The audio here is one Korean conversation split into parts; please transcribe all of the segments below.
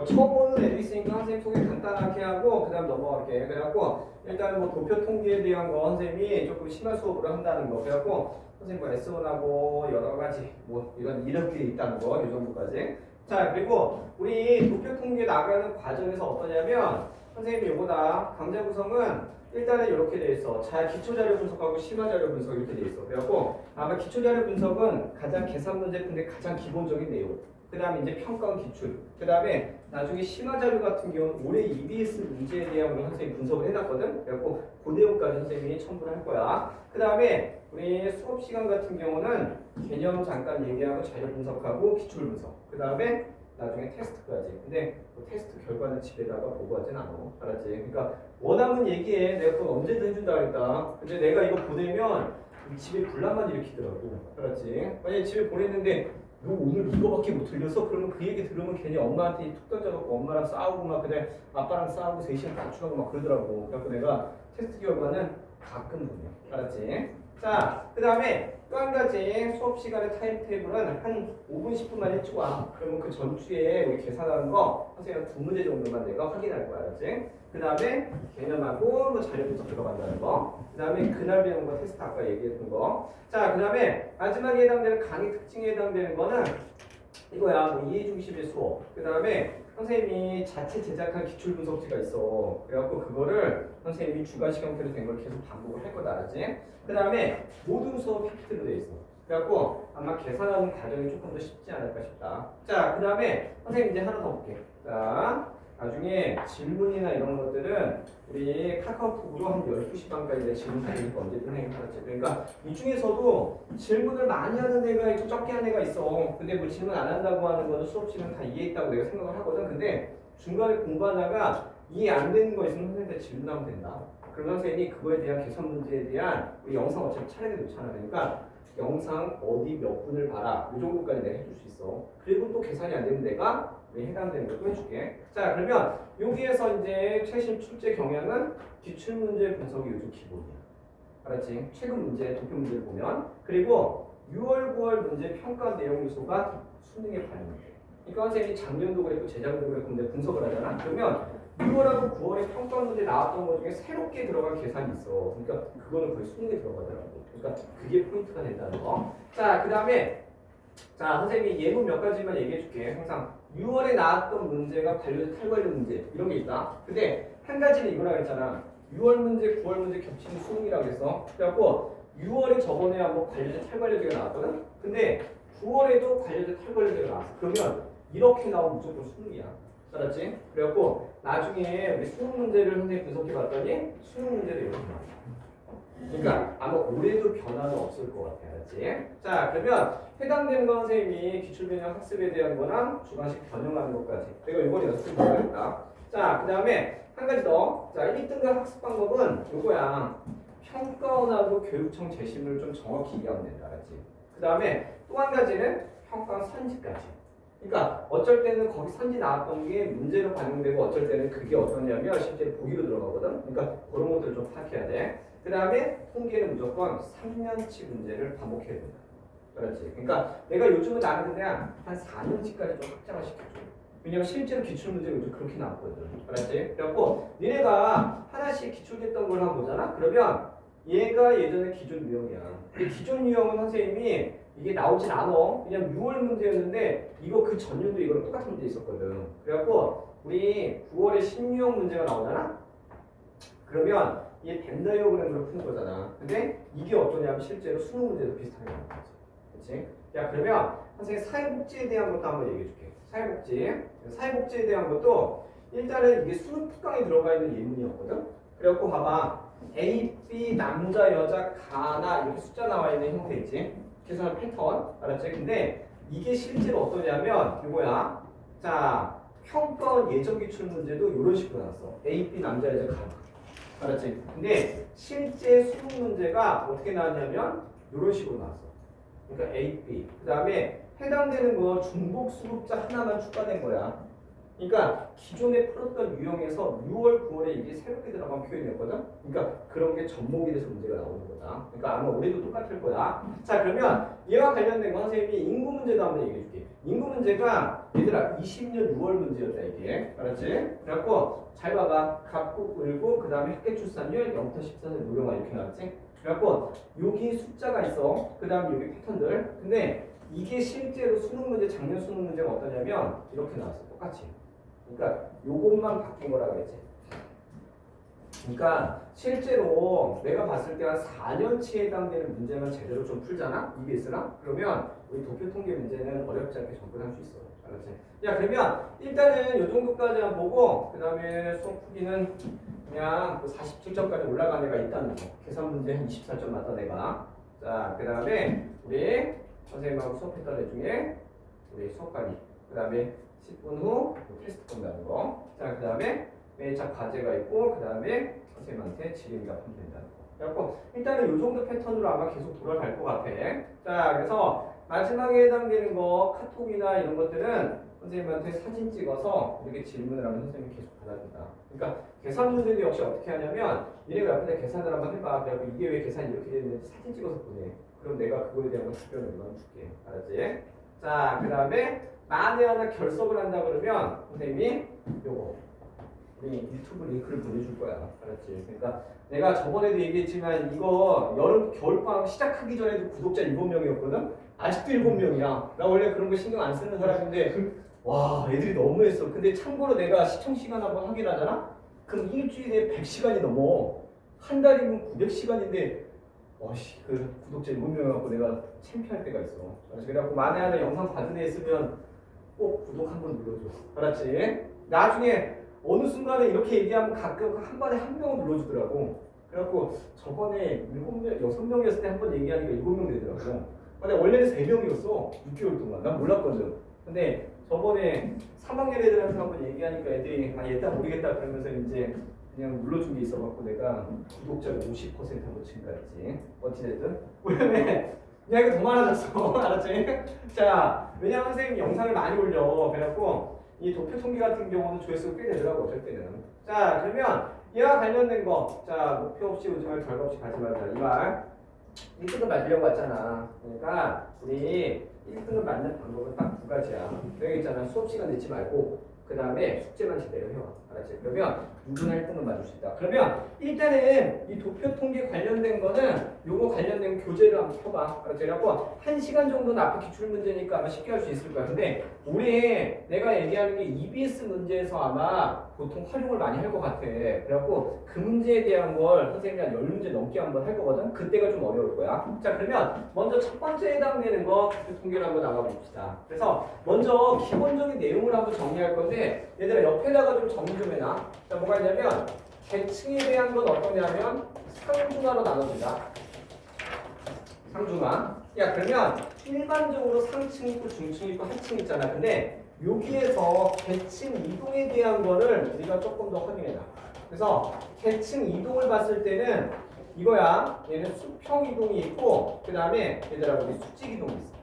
뭐 처음 보는 애도 있으니까 선생님 소개 간단하게 하고 그 다음 넘어갈게. 그래갖고 일단 뭐 도표 통계에 대한 거 선생님이 조금 심화 수업으로 한다는 거. 그래갖고 선생님 뭐 S1하고 여러 가지 뭐 이런 이력들이 있다는 거. 이 정도까지. 자, 그리고 우리 도표 통계 나가는 과정에서 어떠냐면 선생님이 요거다. 강좌 구성은 일단은 이렇게 돼 있어. 기초 자료 분석하고 심화 자료 분석 이렇게 돼 있어. 그래갖고 아마 기초 자료 분석은 가장 계산 문제 푼데 가장 기본적인 내용. 그 다음에 이제 평가원 기출. 그 다음에 나중에 심화 자료 같은 경우는 올해 EBS 문제에 대한 걸 선생님이 분석을 해놨거든. 그래갖고 그 내용까지 선생님이 첨부를 할 거야. 그 다음에 우리 수업 시간 같은 경우는 개념 잠깐 얘기하고 자료 분석하고 기출 분석. 그 다음에 나중에 테스트까지. 근데 그 테스트 결과는 집에다가 보고하진 않아. 알았지? 그러니까 원하면 얘기해. 내가 그건 언제든 해준다 그랬다. 근데 내가 이거 보내면 집에 분란만 일으키더라고. 알았지? 만약에 집에 보냈는데 너 오늘 이거밖에 못 들렸어? 그러면 그 얘기 들으면 괜히 엄마한테 툭 던져갖고 엄마랑 싸우고 막 그냥 아빠랑 싸우고 3시간 다투하고 막 그러더라고. 그래서 내가 테스트 결과는 가끔 보내. 알았지? 자, 그 다음에 또 한 가지 수업 시간의 타임테이블은 한 5분, 10분만 해주고 와. 그러면 그 전주에 우리 계산하는 거 선생님 2문제 정도만 내가 확인할 거야. 알았지? 그 다음에 개념하고 뭐 자료 분석 들어간다는 거. 그 다음에 그날 배운 거 테스트 아까 얘기했던 거. 자, 그 다음에 마지막에 해당되는 강의 특징에 해당되는 거는 이거야. 뭐 이해 중심의 수업. 그 다음에 선생님이 자체 제작한 기출 분석지가 있어. 그래갖고 그거를 선생님이 주관식 형태로 된 걸 계속 반복을 할 거다. 알았지? 그 다음에 모든 수업 PPT로 돼 있어. 그래갖고 아마 계산하는 과정이 조금 더 쉽지 않을까 싶다. 자, 그 다음에 선생님 이제 하나 더 볼게. 자, 나중에 질문이나 이런 것들은 우리 카카오톡으로 한 12시 반까지 내 질문 받으니까 언제든 해. 그렇지? 그러니까 이 중에서도 질문을 많이 하는 애가 있고 적게 하는 애가 있어. 근데 뭐 질문 안 한다고 하는 거는 수업 시간 다 이해했다고 내가 생각을 하거든. 근데 중간에 공부하다가 이해 안 되는 거 있으면 선생님한테 질문하면 된다. 그러면 선생님이 그거에 대한 계산 문제에 대한 우리 영상 어차피 차례대 놓잖아. 그러니까 영상 어디 몇 분을 봐라. 이 정도까지 내가 해줄 수 있어. 그리고 또 계산이 안 되면 내가 해당되는 것도 해줄게. 자, 그러면 여기에서 이제 최신 출제 경향은 기출 문제 분석이 요즘 기본이야. 알았지? 최근 문제, 도표 문제를 보면. 그리고 6월, 9월 문제 평가 내용 요소가 수능에 반영돼. 그러니까 선생님이 작년도 그랬고 재작년도 그랬고 근데 분석을 하잖아. 그러면 6월하고 9월에 평가 문제 나왔던 것 중에 새롭게 들어간 계산이 있어. 그러니까 그거는 거의 수능에 들어가더라고. 그러니까 그게 포인트가 된다는 거. 자, 그 다음에 자, 선생님이 예문 몇 가지만 얘기해 줄게. 항상 6월에 나왔던 문제가 관료제 탈관료 문제 이런 게 있다. 근데 한 가지는 이거라 했잖아. 6월 문제, 9월 문제 겹치는 수능이라고 했어. 그래갖고 6월에 저번에 한번 관료제 탈관료제가 나왔거든. 근데 9월에도 관료제 탈관료제가 나왔어. 그러면 이렇게 나오면 무조건 수능이야. 알았지? 그래갖고 나중에 우리 수능 문제를 선생님이 분석해 봤더니 수능 문제도 이렇게 나와. 그러니까 아마 올해도 변화는 없을 것 같아. 알았지? 자, 그러면 해당되는 건 선생님이 기출변형 학습에 대한 거랑 주관식 변형하는 것까지 내가 이번에 연습해 보겠다. 자, 그 다음에 한 가지 더. 자, 1등급 학습 방법은 이거야. 평가원하고 교육청 재심을 좀 정확히 이해하면 된다. 알았지? 그 다음에 또 한 가지는 평가원 선지까지. 그러니까 어쩔 때는 거기 선지 나왔던 게 문제로 반영되고 어쩔 때는 그게 어떠냐면 실제로 보기로 들어가거든. 그러니까 그런 것들을 좀 파악해야 돼. 그 다음에 통계는 무조건 3년치 문제를 반복해야 된다. 그렇지? 그러니까 내가 요즘은 나는 그냥 한 4년치까지 좀 확장을 시켜줘. 왜냐면 실제로 기출문제가 요즘 그렇게 나왔거든. 알았지? 그래갖고 니네가 하나씩 기출됐던 걸 한번 보잖아? 그러면 얘가 예전에 기존 유형이야. 근데 기존 유형은 선생님이 이게 나오진 않아. 그냥 6월 문제였는데 이거 그 전년도 이거랑 똑같은 문제 있었거든. 그래갖고 우리 9월에 신유형 문제가 나오잖아? 그러면 이게 벤다이어그램으로 푸는 거잖아. 근데 이게 어떠냐면 실제로 수능 문제도 비슷하게 나오는 거지. 그렇지? 자, 그러면 선생님 사회복지에 대한 것도 한번 얘기해 줄게. 사회복지에 대한 것도 일단은 이게 수능 특강에 들어가 있는 예문이었거든. 그래갖고 봐봐. A, B, 남자, 여자, 가나 이렇게 숫자 나와 있는 형태 있지? 계산한 패턴. 알았지? 근데 이게 실제로 어떠냐면 이거야. 자, 평가원 예전 기출 문제도 이런 식으로 나왔어. A, B, 남자, 여자, 가나. 알았지? 근데 실제 수능 문제가 어떻게 나왔냐면 이런 식으로 나왔어. 그러니까 A, B. 그 다음에 해당되는 거 중복 수급자 하나만 추가된 거야. 그러니까 기존에 풀었던 유형에서 6월, 9월에 이게 새롭게 들어간 표현이었거든. 그러니까 그런 게 접목이 돼서 문제가 나오는 거다. 그러니까 아마 올해도 똑같을 거야. 자, 그러면 얘와 관련된 거 선생님이 인구 문제도 한번 얘기해 줄게. 인구 문제가 얘들아 20년 6월 문제였다 이게. 알았지? 그래갖고 잘 봐봐. 갑국 을고 그 다음에 학계 출산율 0부터 14년 노령화 이렇게 나왔지? 그래갖고 여기 숫자가 있어. 그 다음에 여기 패턴들. 근데 이게 실제로 수능 문제, 작년 수능 문제가 어떠냐면 이렇게 나왔어. 똑같이. 그러니까 요것만 바뀐 거라 그랬지. 그러니까 실제로 내가 봤을 때 한 4년치에 해당되는 문제만 제대로 좀 풀잖아? EBS랑? 그러면 우리 도표 통계 문제는 어렵지 않게 접근할 수 있어. 알았지? 야, 그러면 일단은 요 정도까지만 보고 그 다음에 수업 풀기는 그냥 47점까지 올라간 애가 있다는 거. 계산 문제 한 24점 맞던 애가. 자, 그 다음에 우리 선생님하고 수업했던 애 중에 우리 수업까지. 그 다음에 10분 후 테스트 본다는 거. 자, 그 다음에 매차 과제가 있고, 그 다음에 선생님한테 질의응답 하면 된다는 거. 그래갖고 일단은 이 정도 패턴으로 아마 계속 돌아갈 것 같아. 자, 그래서 마지막에 해당되는 거 카톡이나 이런 것들은 선생님한테 사진 찍어서 이렇게 질문을 하면 선생님이 계속 받아준다. 그러니까 계산 문제도 역시 어떻게 하냐면 얘네가 옆에다 계산을 한번 해봐. 그래갖고 이게 왜 계산이 이렇게 되는지 사진 찍어서 보내. 그럼 내가 그거에 대한 답변을 얼마나 줄게. 알았지? 자, 그 다음에 만에 하나 결석을 한다 그러면 선생님이 요거 우리 유튜브 링크를 보내줄 거야. 알았지? 그러니까 내가 저번에도 얘기했지만 이거 여름 겨울방학 시작하기 전에도 구독자 7명이었거든? 아직도 7명이야. 나 원래 그런 거 신경 안 쓰는 사람인데 와 애들이 너무했어. 근데 참고로 내가 시청 시간 한번 확인하잖아? 그럼 일주일에 100시간이 넘어. 한 달이면 900시간인데 와씨 그 구독자 7명 갖고 내가 창피할 때가 있어. 그래갖고 만에 하나 영상 받은 애 있으면 꼭 구독 한번 눌러줘. 알았지? 나중에 어느 순간에 이렇게 얘기하면 가끔 한 번에 한 명은 눌러주더라고. 그래갖고 저번에 7명, 6명이었을 때 한 번 얘기하니까 7명 되더라고. 근데 원래는 3명이었어. 6개월 동안. 난 몰랐거든. 근데 저번에 3학년 애들한테 한 번 얘기하니까 애들이 아 얘 딱 모르겠다 그러면서 이제 그냥 눌러준 게 있어갖고 내가 구독자가 50% 한번 증가했지. 어찌됐든. 왜냐면 야 이거 더 많아졌어. 알았지? 자, 왜냐면 선생님이 영상을 많이 올려. 그래갖고 이 도표 통계 같은 경우는 조회수가 꽤 되더라고. 어쩔 때는. 자, 그러면 얘와 관련된 거. 자, 목표 없이 우정할 결과 없이 가지 말자. 이 말. 1등급 맞으려고 왔잖아. 그러니까 우리 1등급 맞는 방법은 딱 2가지야. 여기 있잖아. 수업 시간 내지 말고 그 다음에 숙제만 제대로 해와. 알았지? 그러면 누구나 1등급 맞을 수 있다. 그러면 일단은 이 도표 통계 관련된 거는 요거 관련된 교재를 한번 펴봐. 알았지? 그래갖고 1시간 정도는 앞에 기출 문제니까 아마 쉽게 할 수 있을 거야. 근데 우리 내가 얘기하는 게 EBS 문제에서 아마 보통 활용을 많이 할 것 같아. 그래갖고 그 문제에 대한 걸 선생님이 한 10문제 넘게 한번 할 거거든. 그때가 좀 어려울 거야. 자, 그러면 먼저 첫 번째 해당되는 거 도표 통계를 한번 나가봅시다. 그래서 먼저 기본적인 내용을 한번 정리할 건데 얘들아 옆에다가 좀 정리 좀 해놔. 자, 뭐가 있냐면 계층에 대한 건 어떠냐면 상중하로 나눠진다. 상중하. 야, 그러면 일반적으로 상층 있고 중층 있고 하층 있잖아. 근데 여기에서 계층 이동에 대한 거를 우리가 조금 더 확인해놔. 그래서 계층 이동을 봤을 때는 이거야. 얘는 수평 이동이 있고 그 다음에 얘들아 우리 수직 이동이 있어.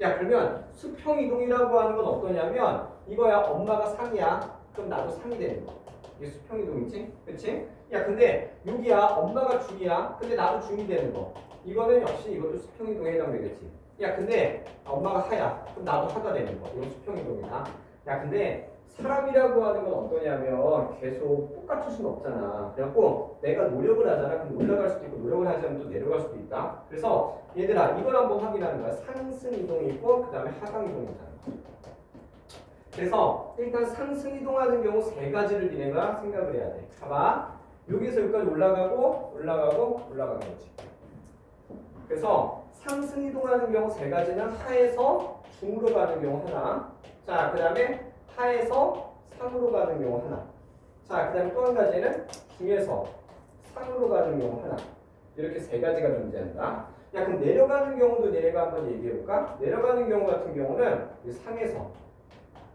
야, 그러면 수평 이동이라고 하는 건 어떠냐면 이거야. 엄마가 상이야. 그럼 나도 상이 되는 거. 이게 수평 이동이지? 그치? 야, 근데 여기야. 엄마가 중이야. 근데 나도 중이 되는 거. 이거는 역시 이것도 수평 이동에 해당되겠지. 야, 근데 엄마가 하야. 그럼 나도 하가 되는 거. 이건 수평 이동이다. 야, 근데 사람이라고 하는 건 어떠냐면 계속 똑같을 수는 없잖아. 그래갖고 내가 노력을 하잖아. 그럼 올라갈 수도 있고 노력을 하지 않으면 또 내려갈 수도 있다. 그래서 얘들아 이걸 한번 확인하는 거야. 상승 이동이 있고 그 다음에 하강 이동이 있잖아. 그래서 일단 상승 이동하는 경우 3가지를 니네가 생각을 해야 돼. 봐봐. 여기서 여기까지 올라가고 올라가는 거지. 그래서 상승 이동하는 경우 3가지는 하에서 중으로 가는 경우 하나. 자, 그 다음에 하에서 상으로 가는 경우 하나. 자, 그 다음에 또 한 가지는 중에서 상으로 가는 경우 하나. 이렇게 3가지가 존재한다. 야, 그럼 내려가는 경우도 얘네가 한번 얘기해볼까? 내려가는 경우 같은 경우는 상에서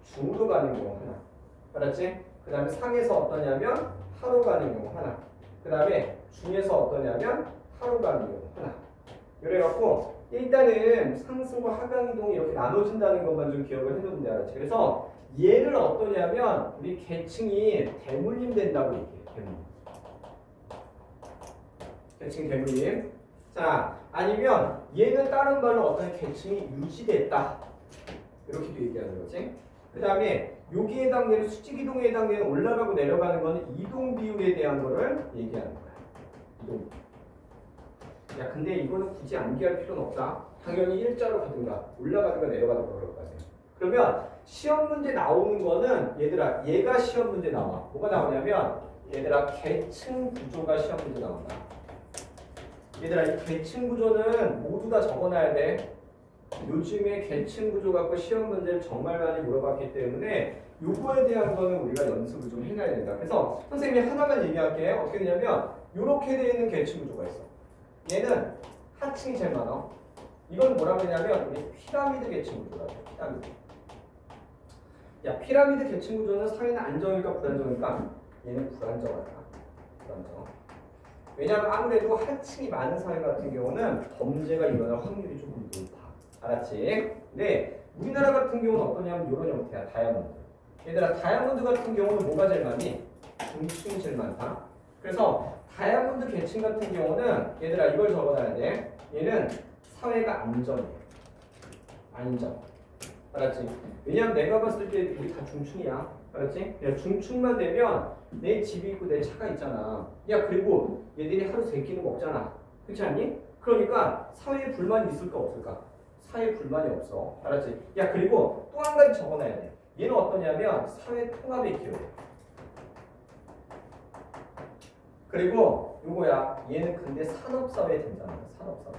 중으로 가는 경우 하나. 알았지? 그 다음에 상에서 어떠냐면 하로 가는 경우 하나. 그 다음에 중에서 어떠냐면 하로 가는 경우 하나. 그래갖고 일단은 상승과 하강 이동이 이렇게 나눠진다는 것만 좀 기억을 해두면 돼. 알았지? 그래서 얘를 어떠냐면 우리 계층이 대물림 된다고 얘기해. 대물림. 계층 대물림. 자, 아니면 얘는 다른 말로 어떤 계층이 유지됐다. 이렇게도 얘기하는 거지. 그 다음에 여기에 해당되는 수직 이동에 해당되는 올라가고 내려가는 거는 이동 비율에 대한 거를 얘기하는 거야. 이동. 야, 근데 이거는 굳이 암기할 필요는 없다. 당연히 일자로 가든가 올라가든가 내려가든가 그럴 거 아니야. 그러면 시험 문제 나오는 거는 얘들아, 얘가 시험 문제 나와. 뭐가 나오냐면 얘들아, 계층 구조가 시험 문제 나온다. 얘들아, 이 계층 구조는 모두 다 적어놔야 돼. 요즘에 계층 구조 갖고 시험 문제를 정말 많이 물어봤기 때문에 요거에 대한 거는 우리가 연습을 좀 해놔야 된다. 그래서 선생님이 하나만 얘기할게. 어떻게 되냐면 요렇게 되어 있는 계층 구조가 있어. 얘는 하층이 제일 많아. 이건 뭐라고 하냐면 우리 피라미드 계층 구조라고 해. 피라미드. 야, 피라미드 계층 구조는 사회는 안정일까 불안정일까? 얘는 불안정하다. 불안정. 왜냐하면 아무래도 하층이 많은 사회 같은 경우는 범죄가 일어날 확률이 조금 높아. 알았지? 근데 우리나라 같은 경우는 어떠냐면 이런 형태야. 다이아몬드. 얘들아, 다이아몬드 같은 경우는 뭐가 제일 많니? 중층이 제일 많다. 그래서 다이아몬드 계층 같은 경우는 얘들아 이걸 적어놔야 돼. 얘는 사회가 안정해. 안정. 알았지? 왜냐면 내가 봤을 때 우리 다 중층이야. 알았지? 그냥 중층만 되면 내 집이 있고 내 차가 있잖아. 야, 그리고 얘들이 하루 세 끼는 먹잖아. 그렇지 않니? 그러니까 사회에 불만이 있을까 없을까? 사회에 불만이 없어. 알았지? 야, 그리고 또 한 가지 적어놔야 돼. 얘는 어떠냐면 사회 통합의 기회. 그리고 요거야. 얘는 근데 산업사회 된잖아. 산업사회.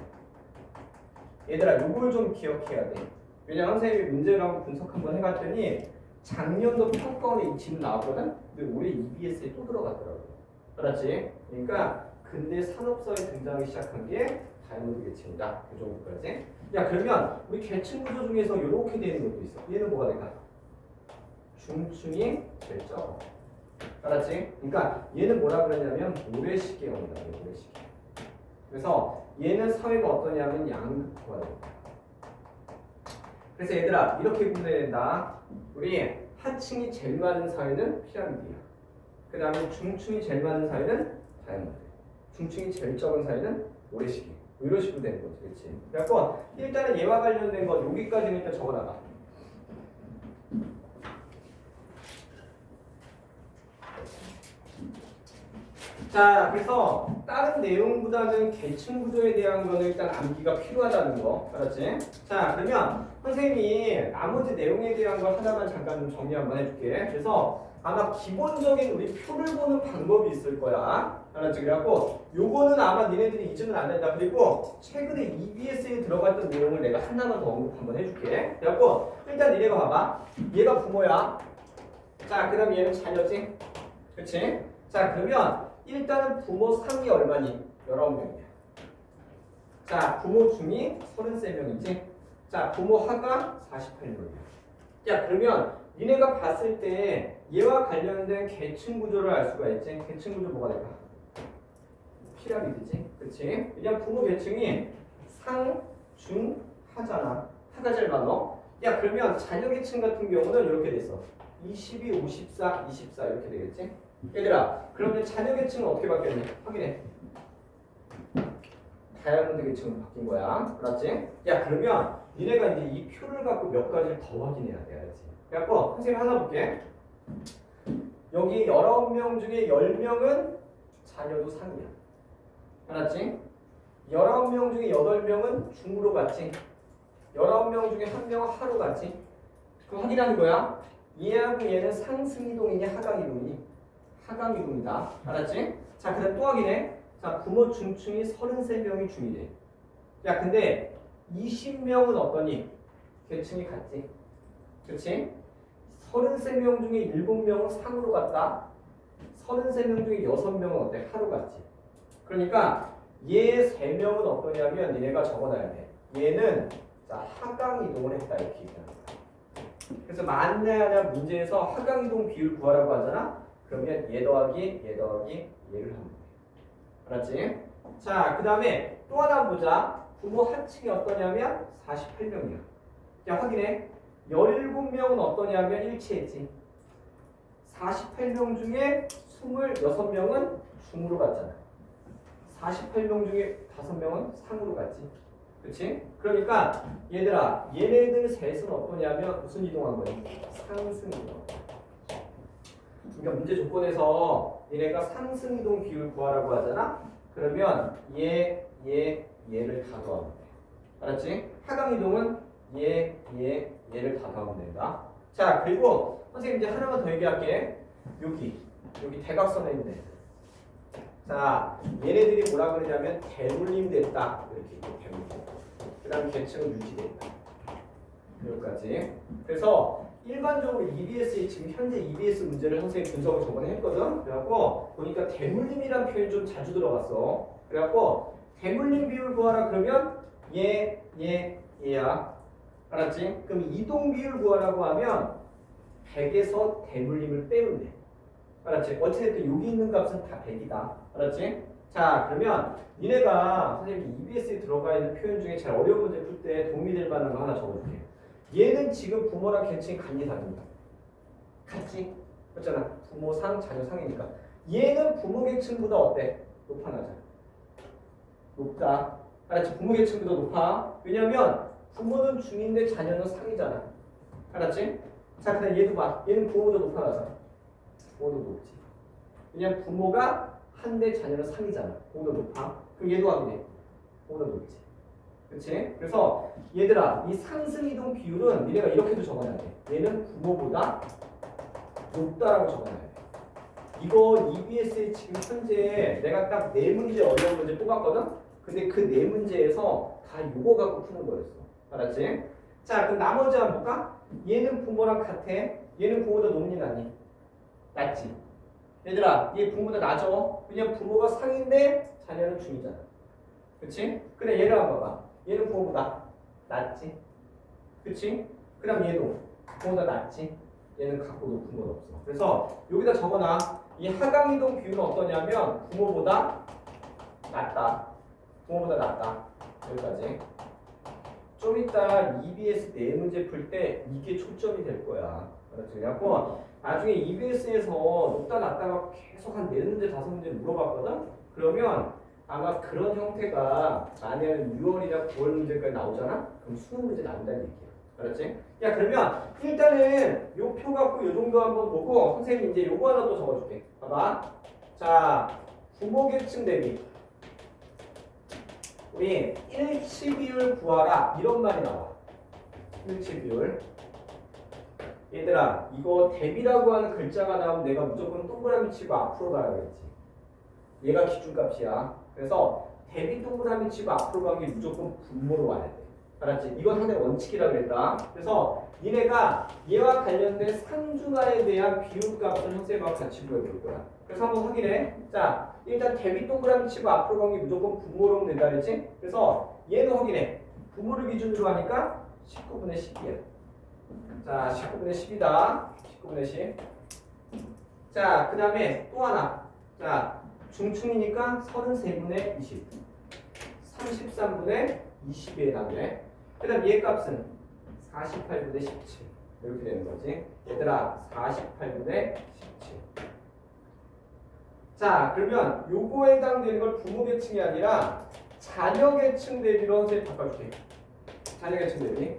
얘들아, 요걸 좀 기억해야 돼. 왜냐면 선생님이 문제를 한번 분석 한번 해봤더니 작년도 평가원에 이 질문 나왔거든? 근데 올해 EBS에 또 들어갔더라고. 알았지? 그러니까 근대 산업사회 등장하기 시작한 게 다이아몬드 계층이다. 그 정도까지. 야, 그러면 우리 계층 구조 중에서 이렇게 되는 것도 있어. 얘는 뭐가 될까? 중층이 제일 적어. 알았지? 그러니까 얘는 뭐라 그러냐면 모래시계형이다. 모래시계. 그래서 얘는 사회가 어떠냐면 양극화가 됩니다. 그래서 얘들아 이렇게 구분해야 된다. 우리 하층이 제일 많은 사회는 피라미드야. 그 다음에 중층이 제일 많은 사회는 다이아몬드. 중층이 제일 적은 사회는 모래시계. 뭐 이런 식으로 되는 거지. 그렇지? 그래서 일단은 얘와 관련된 것 여기까지는 일단 적어놔봐. 자, 그래서 다른 내용보다는 계층 구조에 대한 거는 일단 암기가 필요하다는 거. 알았지? 자, 그러면 선생님이 나머지 내용에 대한 거 하나만 잠깐 좀 정리 한번 해줄게. 그래서 아마 기본적인 우리 표를 보는 방법이 있을 거야. 알았지? 그래갖고 요거는 아마 니네들이 잊으면 안 된다. 그리고 최근에 EBS에 들어갔던 내용을 내가 하나만 더 언급 한번 해줄게. 그래갖고 일단 니네가 봐봐. 얘가 부모야. 자, 그 다음 얘는 자녀지? 그치? 자, 그러면 일단은 부모 상이 얼마니? 19명이야. 자, 부모 중이 33명이지? 자, 부모 하가 48명이야. 야, 그러면 니네가 봤을 때 얘와 관련된 계층 구조를 알 수가 있지? 계층 구조 뭐가 될까? 피라미드지? 그치? 왜냐면 부모 계층이 상, 중, 하잖아. 하가 제일 많어. 야, 그러면 자녀 계층 같은 경우는 이렇게 돼 있어. 22, 54, 24 이렇게 되겠지? 얘들아, 그러면 자녀 계층은 어떻게 바뀌었니? 확인해. 다이아몬드 계층으로 바뀐 거야. 알았지? 야, 그러면 니네가 이제 이 표를 갖고 몇 가지를 더 확인해야 돼. 알았지? 그래갖고 선생님 하나 볼게. 여기 19명 중에 10명은 자녀도 상이야. 알았지? 19명 중에 8명은 중으로 갔지? 19명 중에 1명은 하로 갔지? 그거 확인하는 거야. 얘하고 얘는 상승이동이냐 하강이동이니? 하강이동이다. 알았지? 자, 그 다음 또 확인해. 자, 부모 중층이 33명이 중이래. 야, 근데 20명은 어떠니? 계층이 같지? 그렇지? 33명 중에 7명은 상으로 갔다. 33명 중에 6명은 어때? 하로 갔지. 그러니까 얘 3명은 어떠냐면 니네가 적어놔야 돼. 얘는 자, 하강이동을 했다. 이렇게 얘기하는 거야. 그래서 만나야 문제에서 하강이동 비율 구하라고 하잖아. 그러면 얘 더하기 얘를 하면 돼. 알았지? 자, 그 다음에 또 하나 보자. 부모 하층이 어떠냐면 48명이야. 자, 확인해. 17명은 어떠냐면 일치했지. 48명 중에 26명은 중으로 갔잖아. 48명 중에 5명은 상으로 갔지. 그치? 그러니까 얘들아, 얘네들 셋은 어떠냐면 무슨 이동한 거니? 상승 이동. 그러니까 문제 조건에서 얘네가 상승 이동 비율 구하라고 하잖아. 그러면 얘를 다 더하면 돼. 알았지? 하강 이동은 얘를 다 더하면 된다. 자, 그리고 선생님 이제 하나만 더 얘기할게. 여기 대각선에 있네. 자, 얘네들이 뭐라 그러냐면 대물림 됐다. 이렇게 대물림. 그 다음 계층은 유지됐다. 여기까지. 그래서 일반적으로 EBS에 지금 현재 EBS 문제를 선생님이 분석을 저번에 했거든. 그래갖고 보니까 대물림이란 표현이 좀 자주 들어갔어. 그래갖고 대물림 비율 구하라 그러면 얘야. 알았지? 그럼 이동 비율 구하라고 하면 100에서 대물림을 빼면 돼. 알았지? 어찌됐든 여기 있는 값은 다 100이다. 알았지? 자, 그러면 니네가 선생님이 EBS에 들어가 있는 표현 중에 제일 어려운 문제 풀 때 도움이 될 만한 거 하나 적어줄게. 얘는 지금 부모랑 계층이 같니 다른가? 같지? 그렇잖아. 부모 상, 자녀 상이니까. 얘는 부모 계층보다 어때? 높아나잖아. 높다. 알았지? 부모 계층보다 높아. 왜냐면 부모는 중인데 자녀는 상이잖아. 알았지? 자, 그다음 얘도 봐. 얘는 부모보다 높아나잖아. 부모도 높지. 왜냐면 부모가 한대 자녀는 상이잖아. 부모도 높아. 그럼 얘도 확인해. 부모도 높지. 그치? 그래서 얘들아, 이 상승이동 비율은 니네가 이렇게도 적어놔야 돼. 얘는 부모보다 높다라고 적어놔야 돼. 이거 EBS에 지금 현재 내가 딱 4문제 어려운 문제 뽑았거든? 근데 그 4문제에서 다 요거 갖고 푸는 거였어. 알았지? 자, 그럼 나머지 한번 볼까? 얘는 부모랑 같아. 얘는 부모보다 높니 낮니? 낮지. 얘들아, 얘 부모보다 낮아. 왜냐면 부모가 상인데 자녀는 중이잖아. 그치? 그래, 얘를 한번 봐봐. 얘는 부모보다 낮지. 그치? 그 다음 얘도 부모보다 낮지. 얘는 갖고 높은 건 없어. 그래서 여기다 적어놔. 이 하강이동 비율은 어떠냐면 부모보다 낮다. 부모보다 낮다. 여기까지. 좀 이따 EBS 4문제 풀 때 이게 초점이 될 거야. 그렇지? 그래갖고 나중에 EBS에서 높다 낮다가 계속 한 4문제 5문제 물어봤거든? 그러면 아마 그런 형태가 만약에 6월이나 9월 문제까지 나오잖아? 그럼 수능 문제 나온다는 얘기야. 알았지? 야, 그러면 일단은 요 표 갖고 요 정도 한번 보고 선생님이 이제 요거 하나 또 적어줄게. 봐봐. 자, 부모 계층 대비 우리 일치 비율 구하라 이런 말이 나와. 일치 비율. 얘들아, 이거 대비라고 하는 글자가 나오면 내가 무조건 동그라미 치고 앞으로 가야겠지. 얘가 기준값이야. 그래서 대비 동그라미 치고 앞으로 가는 게 무조건 분모로 와야 돼. 알았지? 이건 하나의 원칙이라 그랬다. 그래서 니네가 얘와 관련된 상중하에 대한 비율값을 선생님하고 같이 구해볼 거야. 그래서 한번 확인해. 자, 일단 대비 동그라미 치고 앞으로 가는 게 무조건 분모로 오면 된다 그랬지? 그래서 얘는 확인해. 분모를 기준으로 하니까 19분의 10이야. 자, 19분의 10이다. 19분의 10. 자, 그 다음에 또 하나. 자, 중충이니까 33분의 20. 33분의 20에 해당돼. 그 다음 얘 값은 48분의 17. 이렇게 되는 거지. 얘들아, 48분의 17. 자, 그러면 요거에 해당되는 걸 부모 계층이 아니라 자녀 계층 대비로 선생님 바꿔줄게. 자녀 계층 대비.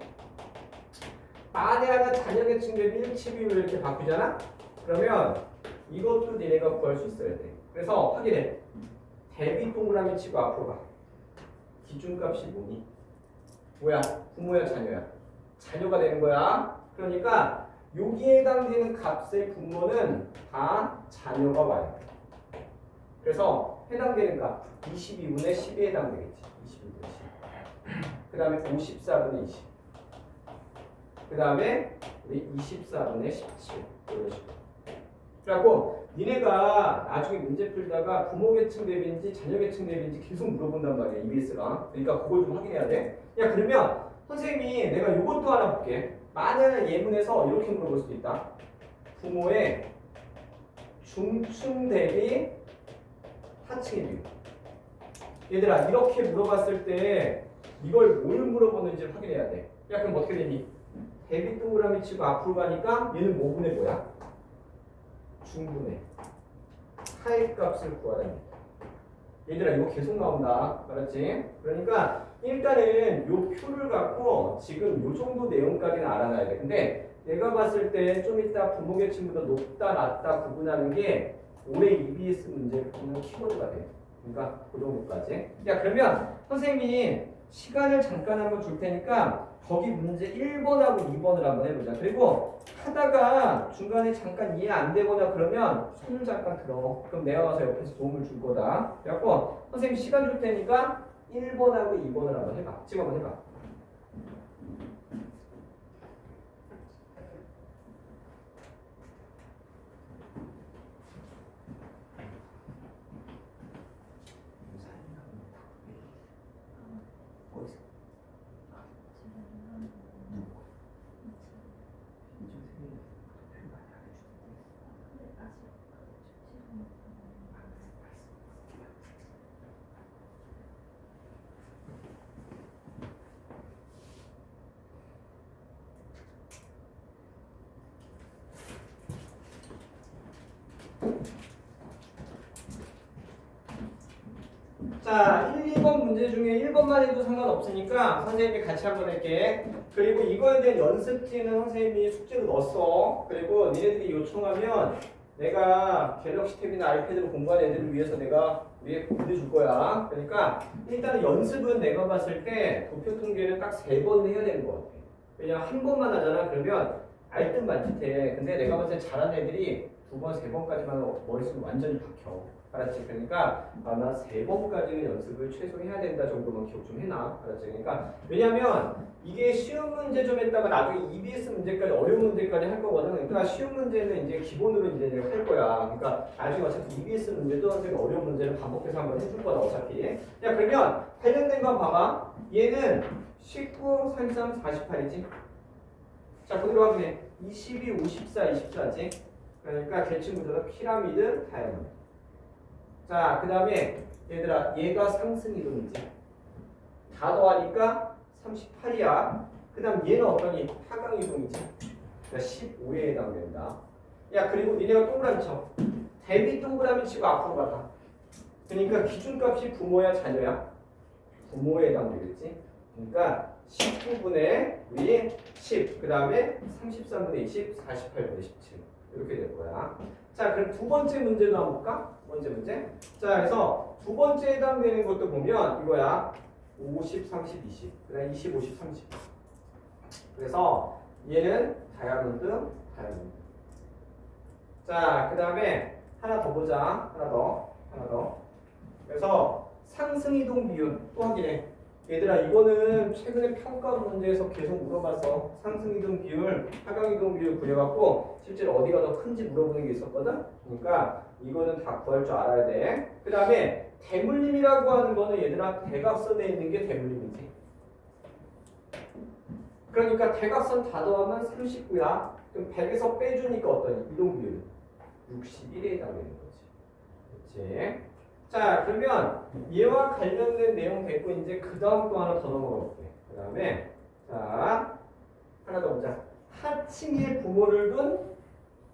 만에 자녀 계층 대비 일치 비율을 이렇게 바꾸잖아? 그러면 이것도 니네가 구할 수 있어야 돼. 그래서 확인해. 대비 동그라미 치고 앞으로 가. 기준값이 뭐니? 뭐야? 부모야 자녀야? 자녀가 되는 거야. 그러니까 여기에 해당되는 값의 분모는 다 자녀가 와요. 그래서 해당되는 값 22분의 10에 해당되겠지. 22분의 10. 그 다음에 54분의 20. 그 다음에 우리 24분의 17. 이런 식으로. 그래갖고 니네가 나중에 문제 풀다가 부모 계층 대비인지 자녀 계층 대비인지 계속 물어본단 말이야. EBS가. 그러니까 그걸 좀 확인해야 돼. 야, 그러면 선생님이 내가 이것도 하나 볼게. 만약에 예문에서 이렇게 물어볼 수도 있다. 부모의 중층 대비 하층의 비율. 얘들아, 이렇게 물어봤을 때 이걸 뭘 물어보는지 확인해야 돼. 야 그럼 어떻게 되니? 대비 동그라미 치고 앞으로 가니까 얘는 뭐분의 뭐야? 중분의 하의 값을 구하라는 거야. 얘들아 이거 계속 나온다. 알았지? 그러니까 일단은 요 표를 갖고 지금 요 정도 내용까지는 알아놔야 돼. 근데 내가 봤을 때 좀 이따 분모계층보다 높다 낮다 구분하는 게 올해 EBS 문제를 보는 키워드가 돼. 그러니까 그 정도까지. 야 그러면 선생님이 시간을 잠깐 한번 줄 테니까 거기 문제 1번하고 2번을 한번 해보자. 그리고 하다가 중간에 잠깐 이해 안 되거나 그러면 손을 잠깐 들어. 그럼 내가 와서 옆에서 도움을 줄 거다. 그래갖고 선생님 시간 줄 테니까 1번하고 2번을 한번 해봐. 지금 한번 해봐. 자, 1, 2번 문제 중에 1번만 해도 상관없으니까 선생님이 같이 한번 할게. 그리고 이거에 대한 연습지는 선생님이 숙제로 넣었어. 그리고 니네들이 요청하면 내가 갤럭시 탭이나 아이패드로 공부하는 애들을 위해서 내가 위에 보내줄 거야. 그러니까 일단은 연습은 내가 봤을 때 도표 통계는 딱 3번 해야 되는 것 같아. 왜냐면 한 번만 하잖아. 그러면 알듯말듯해. 근데 내가 봤을 때 잘하는 애들이 2번, 3번까지만 머릿속에 완전히 박혀. 알았지? 그러니까 아마 3번까지는 연습을 최소 해야 된다 정도만 기억 좀 해놔. 알았지? 그러니까 왜냐면 이게 쉬운 문제 좀 했다가 나중에 EBS 문제까지 어려운 문제까지 할 거거든. 그러니까 쉬운 문제는 이제 기본으로 이제 내가 할 거야. 그러니까 나중에 어차피 EBS 문제도 선생님 어려운 문제를 반복해서 한번 해줄 거다 어차피. 야 그러면 관련된 거 봐봐. 얘는 19, 33, 48이지. 자 그대로 확인해. 22, 54, 24지. 그러니까 계층 구조가 피라미드, 다이아몬드. 자, 그 다음에 얘들아 얘가 상승이동이지. 다 더하니까 38이야. 그 다음 얘는 어떠니? 하강이동이지. 그러니까 15에 해당된다. 야 그리고 니네가 동그라미 쳐. 대비 동그라미 치고 앞으로 가다. 그러니까 기준값이 부모야 자녀야? 부모에 해당되겠지. 그러니까 19분의 우리 10. 그 다음에 33분의 20, 48분의 17. 이렇게 될 거야. 자, 그럼 두 번째 문제도 한번 볼까? 두 번째 문제. 자, 그래서 두 번째에 해당되는 것도 보면 이거야. 50, 30, 20. 그 다음에 20, 50, 30. 그래서 얘는 다이아몬드. 자, 그 다음에 하나 더 보자. 하나 더. 그래서 상승이동 비율 또 확인해. 얘들아 이거는 최근에 평가 문제에서 계속 물어봐서 상승이동 비율, 하강이동 비율 그려갖고 실제로 어디가 더 큰지 물어보는 게 있었거든. 그러니까 이거는 다 구할 줄 알아야 돼. 그 다음에 대물림이라고 하는 거는 얘들아 대각선에 있는 게 대물림이지. 그러니까 대각선 다 더하면 39야. 그럼 100에서 빼주니까 어떠니? 이동 비율 61에 해당되는 거지. 그렇지? 자 그러면 얘와 관련된 내용 됐고 이제 그 다음 또 하나 더 넘어가 볼게. 그 다음에 자 하나 더 보자. 하층의 부모를 둔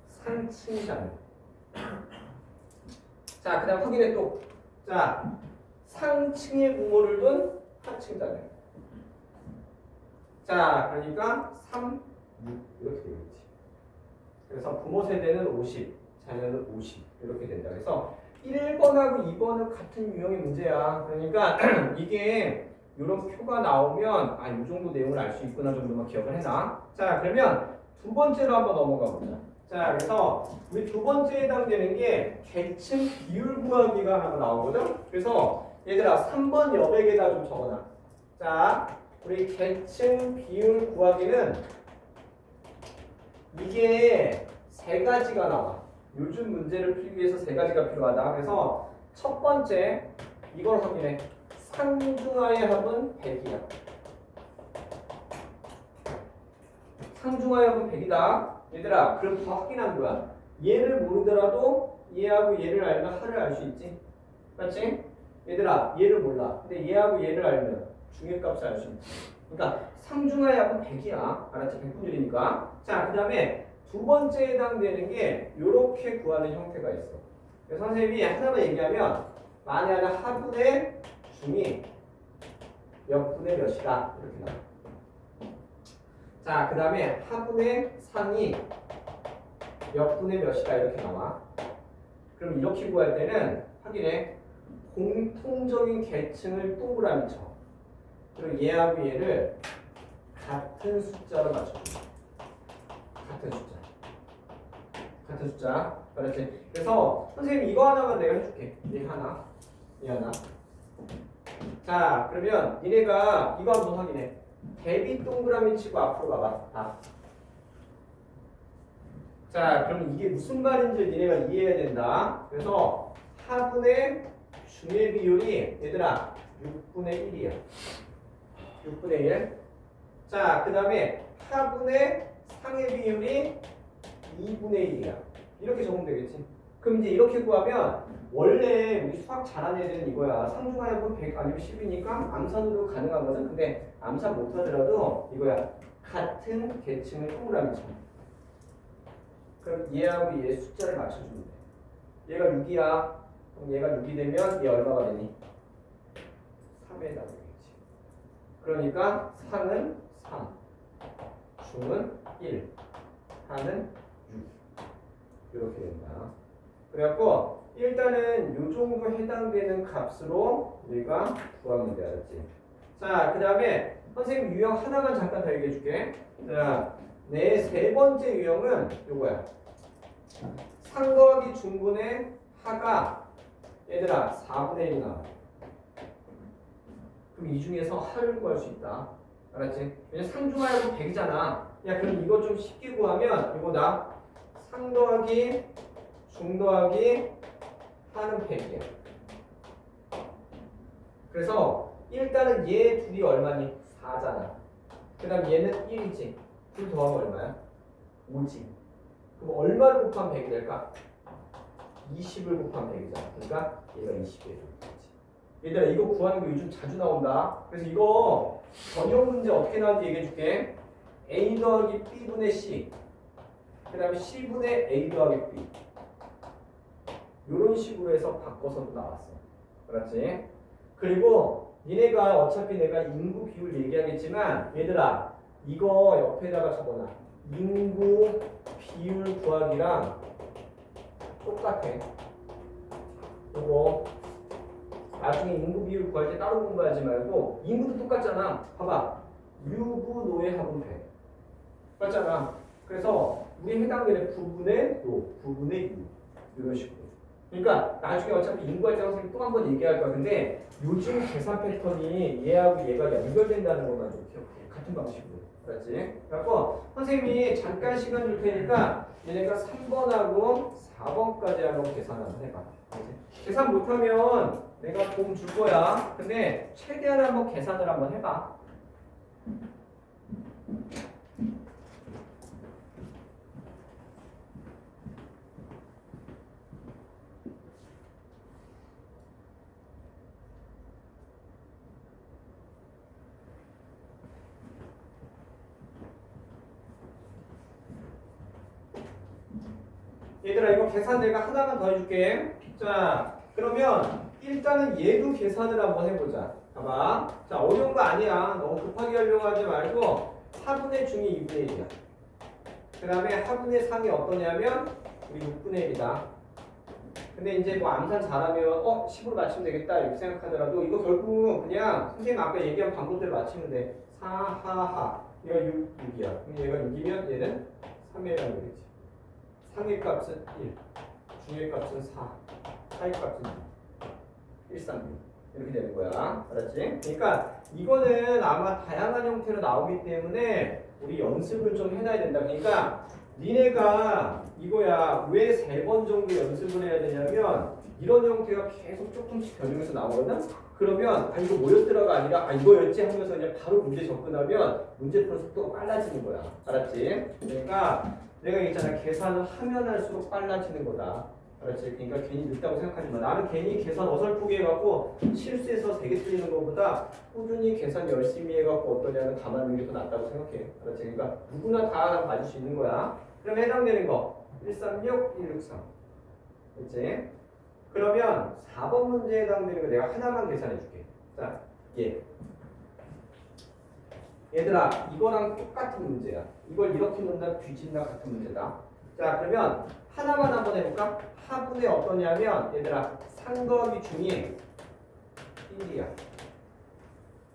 상층 자녀. 자 그 다음 확인해 또. 자 상층의 부모를 둔 하층 자녀. 자 그러니까 3, 6 이렇게 되겠지. 그래서 부모 세대는 50, 자녀는 50 이렇게 된다. 그래서 1번하고 2번은 같은 유형의 문제야. 그러니까 이게 이런 표가 나오면 아, 이 정도 내용을 알 수 있구나 정도만 기억을 해놔. 자, 그러면 두 번째로 한번 넘어가 보자. 자, 그래서 우리 두 번째에 해당되는 게 계층 비율 구하기가 하나 나오거든. 그래서 얘들아 3번 여백에다 좀 적어놔. 자, 우리 계층 비율 구하기는 이게 세 가지가 나와. 요즘 문제를 풀기 위해서 세 가지가 필요하다. 그래서 첫 번째 이걸 확인해. 상중하의 합은 100이야. 상중하의 합은 100이다. 얘들아 그럼 더 확인한 거야. 얘를 모르더라도 얘하고 얘를 알면 하를 알 수 있지. 맞지? 얘들아 얘를 몰라. 근데 얘하고 얘를 알면 중위값을 알 수 있지. 그러니까 상중하의 합은 100이야. 알았지? 100분율이니까. 자, 그 다음에 두 번째 해당되는 게 이렇게 구하는 형태가 있어. 그래서 선생님이 하나만 얘기하면 만약에 하분의 중이 몇 분의 몇이다. 이렇게 나와. 자, 그 다음에 하분의 상이 몇 분의 몇이다. 이렇게 나와. 그럼 이렇게 구할 때는 확인해. 공통적인 계층을 동그라미 쳐. 그리고 얘하고 얘를 같은 숫자로 맞춰줘. 같은 숫자. 같은 숫자. 알았지? 그래서 선생님 이거 하나만 내가 해줄게. 얘 하나. 얘 하나. 자, 그러면 니네가 이거 한번 확인해. 대비 동그라미 치고 앞으로 가봐. 다. 자, 그럼 이게 무슨 말인지 니네가 이해해야 된다. 그래서 하분의 중의 비율이 얘들아 6분의 1이야. 6분의 1. 자, 그 다음에 하분의 상의 비율이 2분의 1이야. 이렇게 적으면 되겠지. 그럼 이제 이렇게 구하면 원래 우리 수학 잘하는 애들은 이거야. 상중하여분 100 아니면 10이니까 암산으로 가능하거든. 근데 암산 못하더라도 이거야. 같은 계층을 동그라미 쳐. 그럼 얘하고 얘 숫자를 맞춰주면 돼. 얘가 6이야. 그럼 얘가 6이 되면 얘 얼마가 되니? 3에다 되겠지. 그러니까 상은 3, 중은 1, 하는 6. 이렇게 된다. 그래갖고 일단은 요 정도 해당되는 값으로 우리가 구하면 돼. 알았지? 자, 그 다음에 선생님 유형 하나만 잠깐 더 얘기해 줄게. 자, 내 세 번째 유형은 요거야. 상 더하기 중분의 하가 얘들아 4분의 1이 나와. 그럼 이 중에서 하를 구할 수 있다. 알았지? 왜냐면 상중하여도 100이잖아. 야, 그럼 이거 좀 쉽게 구하면 이거다. 상 더하기 중 더하기 하는 100이야. 그래서 일단은 얘 둘이 얼마니? 4잖아. 그 다음 얘는 1이지. 둘 더하면 얼마야? 5지. 그럼 얼마를 곱하면 100이 될까? 20을 곱하면 100이잖아. 그러니까 얘가 20이 되겠지. 얘들아 이거 구하는 거 요즘 자주 나온다. 그래서 이거 전형 문제 어떻게 나오는지 얘기해 줄게. A 더하기 B분의 C. 그 다음에 C분의 A 더하기 B. 이런 식으로 해서 바꿔서도 나왔어. 그렇지? 그리고 니네가 어차피 내가 인구 비율 얘기하겠지만 얘들아 이거 옆에다가 적어놔. 인구 비율 구하기랑 똑같아. 이거 나중에 인구 비율 구할 때 따로 공부하지 말고 인구도 똑같잖아. 봐봐. 유부 노예 합은 100. 맞잖아. 그래서 우리 해당되는 부분의 노, 부분의 유 이런 식으로. 그러니까 나중에 어차피 인구할 때 선생님 또 한 번 얘기할 거야. 근데 요즘 계산 패턴이 얘하고 얘가 연결된다는 것만 좀 기억해. 같은 방식으로. 알았지? 그래서 선생님이 잠깐 시간 줄 테니까 얘네가 3번하고 4번까지 한번 계산 한번 해봐. 알았지? 계산 못하면 내가 도움 줄 거야. 근데 최대한 한번 계산을 한번 해봐. 얘들아 이거 계산 내가 하나만 더 해줄게. 자, 그러면 일단은 얘도 계산을 한번 해보자. 봐봐. 자, 어려운 거 아니야. 너무 급하게 하려고 하지 말고 하분의 중이 2분의 1이야. 그 다음에 하분의 상이 어떠냐면 우리 6분의 1이다. 근데 이제 뭐 암산 잘하면 10으로 맞추면 되겠다 이렇게 생각하더라도 이거 결국 그냥 선생님 아까 얘기한 방법대로 맞추면 돼. 4, 하, 얘가 6이야. 그럼 얘가 6이면 얘는 3이라는 거겠지. 상의 값은 1, 중의 값은 4, 하의 값은 1, 3, 6 이렇게 되는 거야. 알았지? 그러니까 이거는 아마 다양한 형태로 나오기 때문에 우리 연습을 좀 해놔야 된다. 그러니까 니네가 이거야 왜 3번 정도 연습을 해야 되냐면 이런 형태가 계속 조금씩 변형해서 나오거든? 그러면 이거 뭐였더라가 아니라 이거였지 하면서 그냥 바로 문제 접근하면 문제 푸는 속도가 빨라지는 거야. 알았지? 그러니까 내가 있잖아 계산을 하면 할수록 빨라지는 거다. 그렇지. 그러니까 괜히 늦다고 생각하지 마. 나는 괜히 계산 어설프게 해갖고 실수해서 3개 틀리는 것보다 꾸준히 계산 열심히 해갖고 어떠냐는 가만히 있는 게 더 낫다고 생각해. 그렇지. 그러니까 누구나 다 맞을 수 있는 거야. 그럼 해당되는 거 136, 163. 그렇지? 그러면 4번 문제에 해당되는 거 내가 하나만 계산해 줄게. 자, 얘들아, 이거랑 똑같은 문제야. 이걸 이렇게 놓는다, 뒤진다 같은 문제다. 자, 그러면 하나만 한번 해볼까? 하분의 어떠냐면, 얘들아, 상더하기 중이 1이야.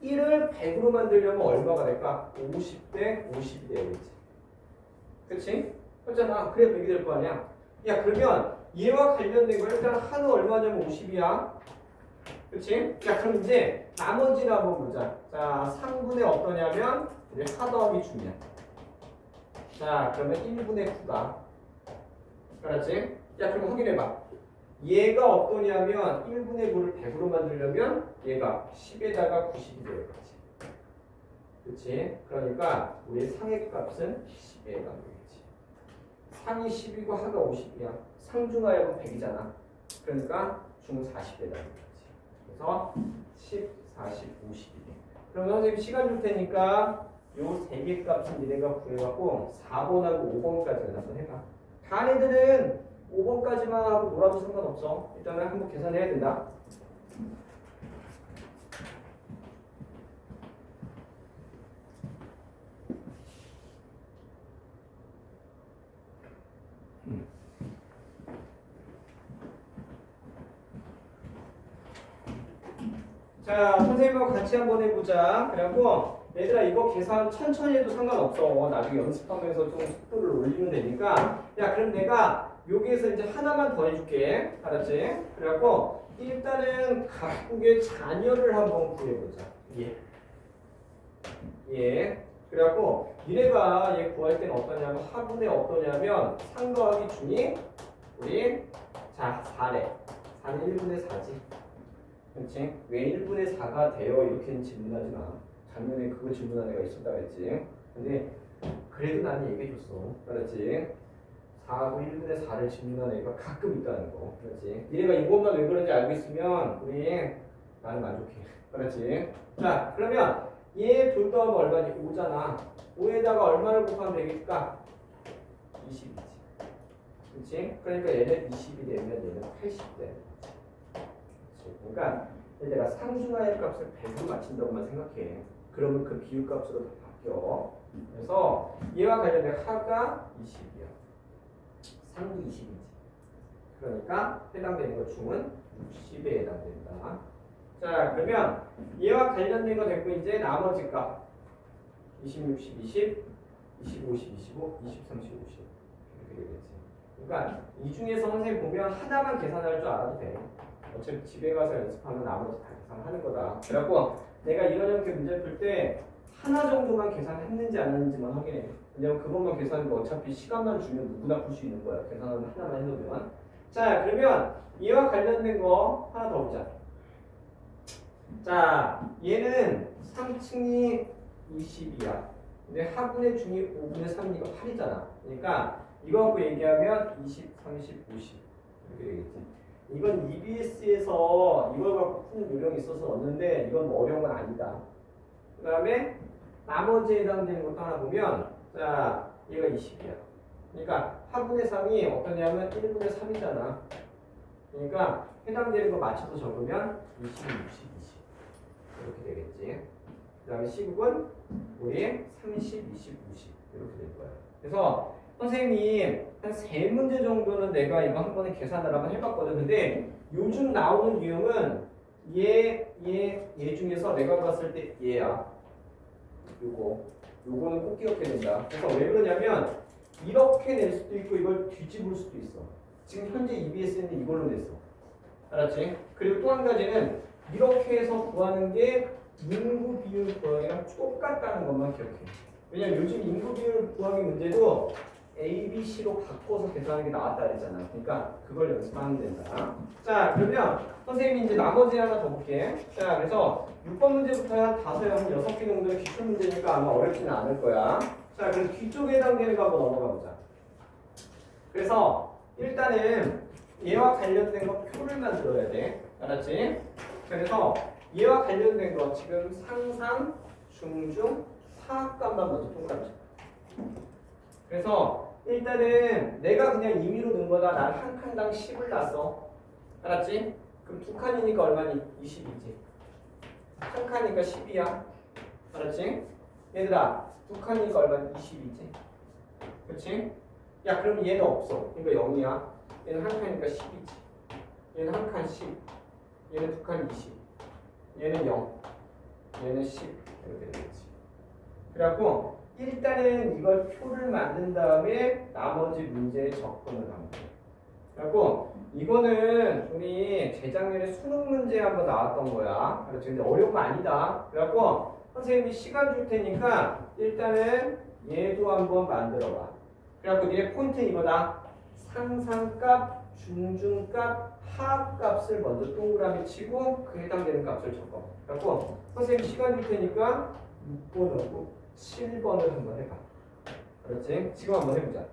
1을 100으로 만들려면 얼마가 될까? 50대 50이 되겠지. 그치? 그렇잖아. 그래 100이 될 거 아니야. 야, 그러면 얘와 관련된 거 일단 한우 얼마냐면 50이야. 그치? 자, 그럼 이제 나머지를 한번 보자. 자, 상분의 어떠냐면 우리 하더하기 중이야. 자, 그러면 1분의 9가. 알았지? 야, 그럼 확인해봐. 얘가 어떠냐면 1분의 9를 100으로 만들려면 얘가 10에다가 90이 되어야지. 그치? 그러니까 우리 상의 값은 10에 해당되겠지. 상이 10이고 하가 50이야. 상중하여는 100이잖아. 그러니까 중 40에 해당되겠지. 그래서 10, 40, 50이네. 그럼 선생님 시간 줄 테니까 요 3개 값은 니네가 구해갖고 4번하고 5번까지는 한번 해봐. 다른 애들은 5번까지만 하고 놀아도 상관없어. 일단은 한번 계산해야 된다. 자, 선생님하고 같이 한번 해보자. 그래갖고 얘들아 이거 계산 천천히 해도 상관없어. 나중에 연습하면서 좀 속도를 올리면 되니까. 야, 그럼 내가 여기에서 이제 하나만 더 해줄게. 알았지? 그래갖고 일단은 각국의 자녀를 한번 구해보자. 예. 그래갖고 니네가 얘 구할 때는 어떠냐면 하분의 어떠냐면 상더하기 중이 우리 자 4래. 4는 1분의 4지. 그렇지? 왜 1분의 4가 돼요? 이렇게는 질문하지 마. 작년에 그거 질문한 애가 있었다 그랬지. 근데 그래도 나는 얘기해줬어. 그렇지? 4하고 1분의 4를 질문한 애가 가끔 있다는 거. 그렇지? 니네가 이것만 왜 그런지 알고 있으면 우리 나는 만족해. 그렇지? 자, 그러면 얘 둘 더하면 얼마니? 5잖아. 5에다가 얼마를 곱하면 되겠까? 20이지. 그렇지? 그러니까 얘는 20이 되면 얘는 80돼. 그러니까 얘들아 상중하의 값을 100으로 맞춘다고만 생각해. 그러면 그 비율값으로 다 바뀌어. 그래서 얘와 관련된 하가 20이야. 상도 20이지. 그러니까 해당되는 것 중은 60에 해당된다. 자, 그러면 얘와 관련된 거 됐고 이제 나머지 값 20, 60, 20, 20, 50, 25, 20, 30, 50 이렇게 되겠지. 그러니까 이 중에서 선생님 보면 하나만 계산할 줄 알아도 돼. 어차피 집에 가서 연습하면 나머지 다 계산하는 거다. 그래갖고 내가 이런 형태 문제 풀 때 하나 정도만 계산했는지 안 했는지만 확인해. 왜냐면 그것만 계산하면 어차피 시간만 주면 누구나 풀 수 있는 거야. 계산하는 하나만 해놓으면. 자, 그러면 이와 관련된 거 하나 더 보자. 자, 얘는 3층이 20이야. 근데 하분의 중이 5분의 3이니까 8이잖아. 그러니까 이거 갖고 얘기하면 20, 30, 50 이렇게 되겠지. 이건 EBS에서 이걸 갖고 푸는 요령이 있어서 넣었는데 이건 뭐 어려운 건 아니다. 그 다음에 나머지에 해당되는 것도 하나 보면 자 얘가 20이야. 그러니까 하분의 3이 어떠냐면 1분의 3이잖아. 그러니까 해당되는 거 맞춰서 적으면 20, 60, 20 이렇게 되겠지. 그 다음에 시국은 우리 30, 20, 50 이렇게 될 거야. 그래서 선생님 한 3문제 정도는 내가 이거 한 번에 계산을 한번 해봤거든. 근데 요즘 나오는 유형은 얘 중에서 내가 봤을 때 얘야. 요거는 꼭 기억해야 된다. 그래서 왜 그러냐면 이렇게 낼 수도 있고 이걸 뒤집을 수도 있어. 지금 현재 EBS는 이걸로 냈어. 알았지? 그리고 또 한 가지는 이렇게 해서 구하는 게 인구 비율 구하기랑 똑같다는 것만 기억해. 왜냐면 요즘 인구 비율 구하기 문제도 A, B, C로 바꿔서 계산하는 게 나왔다 그랬잖아. 그러니까 그걸 연습하면 된다. 자, 그러면 선생님이 이제 나머지 하나 더 볼게. 자, 그래서 6번 문제부터 한 5개, 한 6개 정도는 기출 문제니까 아마 어렵지는 않을 거야. 자, 그럼 뒤쪽에 해당되는 거 한번 넘어가 보자. 그래서 일단은 얘와 관련된 거 표를 만들어야 돼. 알았지? 그래서 얘와 관련된 거 지금 상상, 중중, 하악값만 먼저 동그라미 쳐. 그래서 일단은 내가 그냥 임의로 넣은 거다. 난 한 칸당 10을 놨어. 알았지? 그럼 두 칸이니까 얼마니? 20이지. 한 칸이니까 10이야. 알았지? 얘들아, 두 칸이니까 얼마니? 20이지. 그렇지? 야, 그럼 얘는 없어. 그러니까 0이야. 얘는 한 칸이니까 10이지. 얘는 한 칸 10. 얘는 두 칸 20. 얘는 0. 얘는 10. 이렇게 되겠지. 그래갖고 일단은 이걸 표를 만든 다음에 나머지 문제에 접근을 하면 돼. 그래갖고 이거는 우리 재작년에 수능 문제 한번 나왔던 거야. 그렇지? 근데 어려운 거 아니다. 그래갖고 선생님이 시간 줄 테니까 일단은 얘도 한번 만들어봐. 그래갖고 니네 포인트는 이거다. 상상값, 중중값, 하악값을 먼저 동그라미 치고 그 해당되는 값을 적어. 그래갖고 선생님 시간 줄 테니까 6번하고 7번을 한번 해봐. 그렇지? 지금 한번 해보자.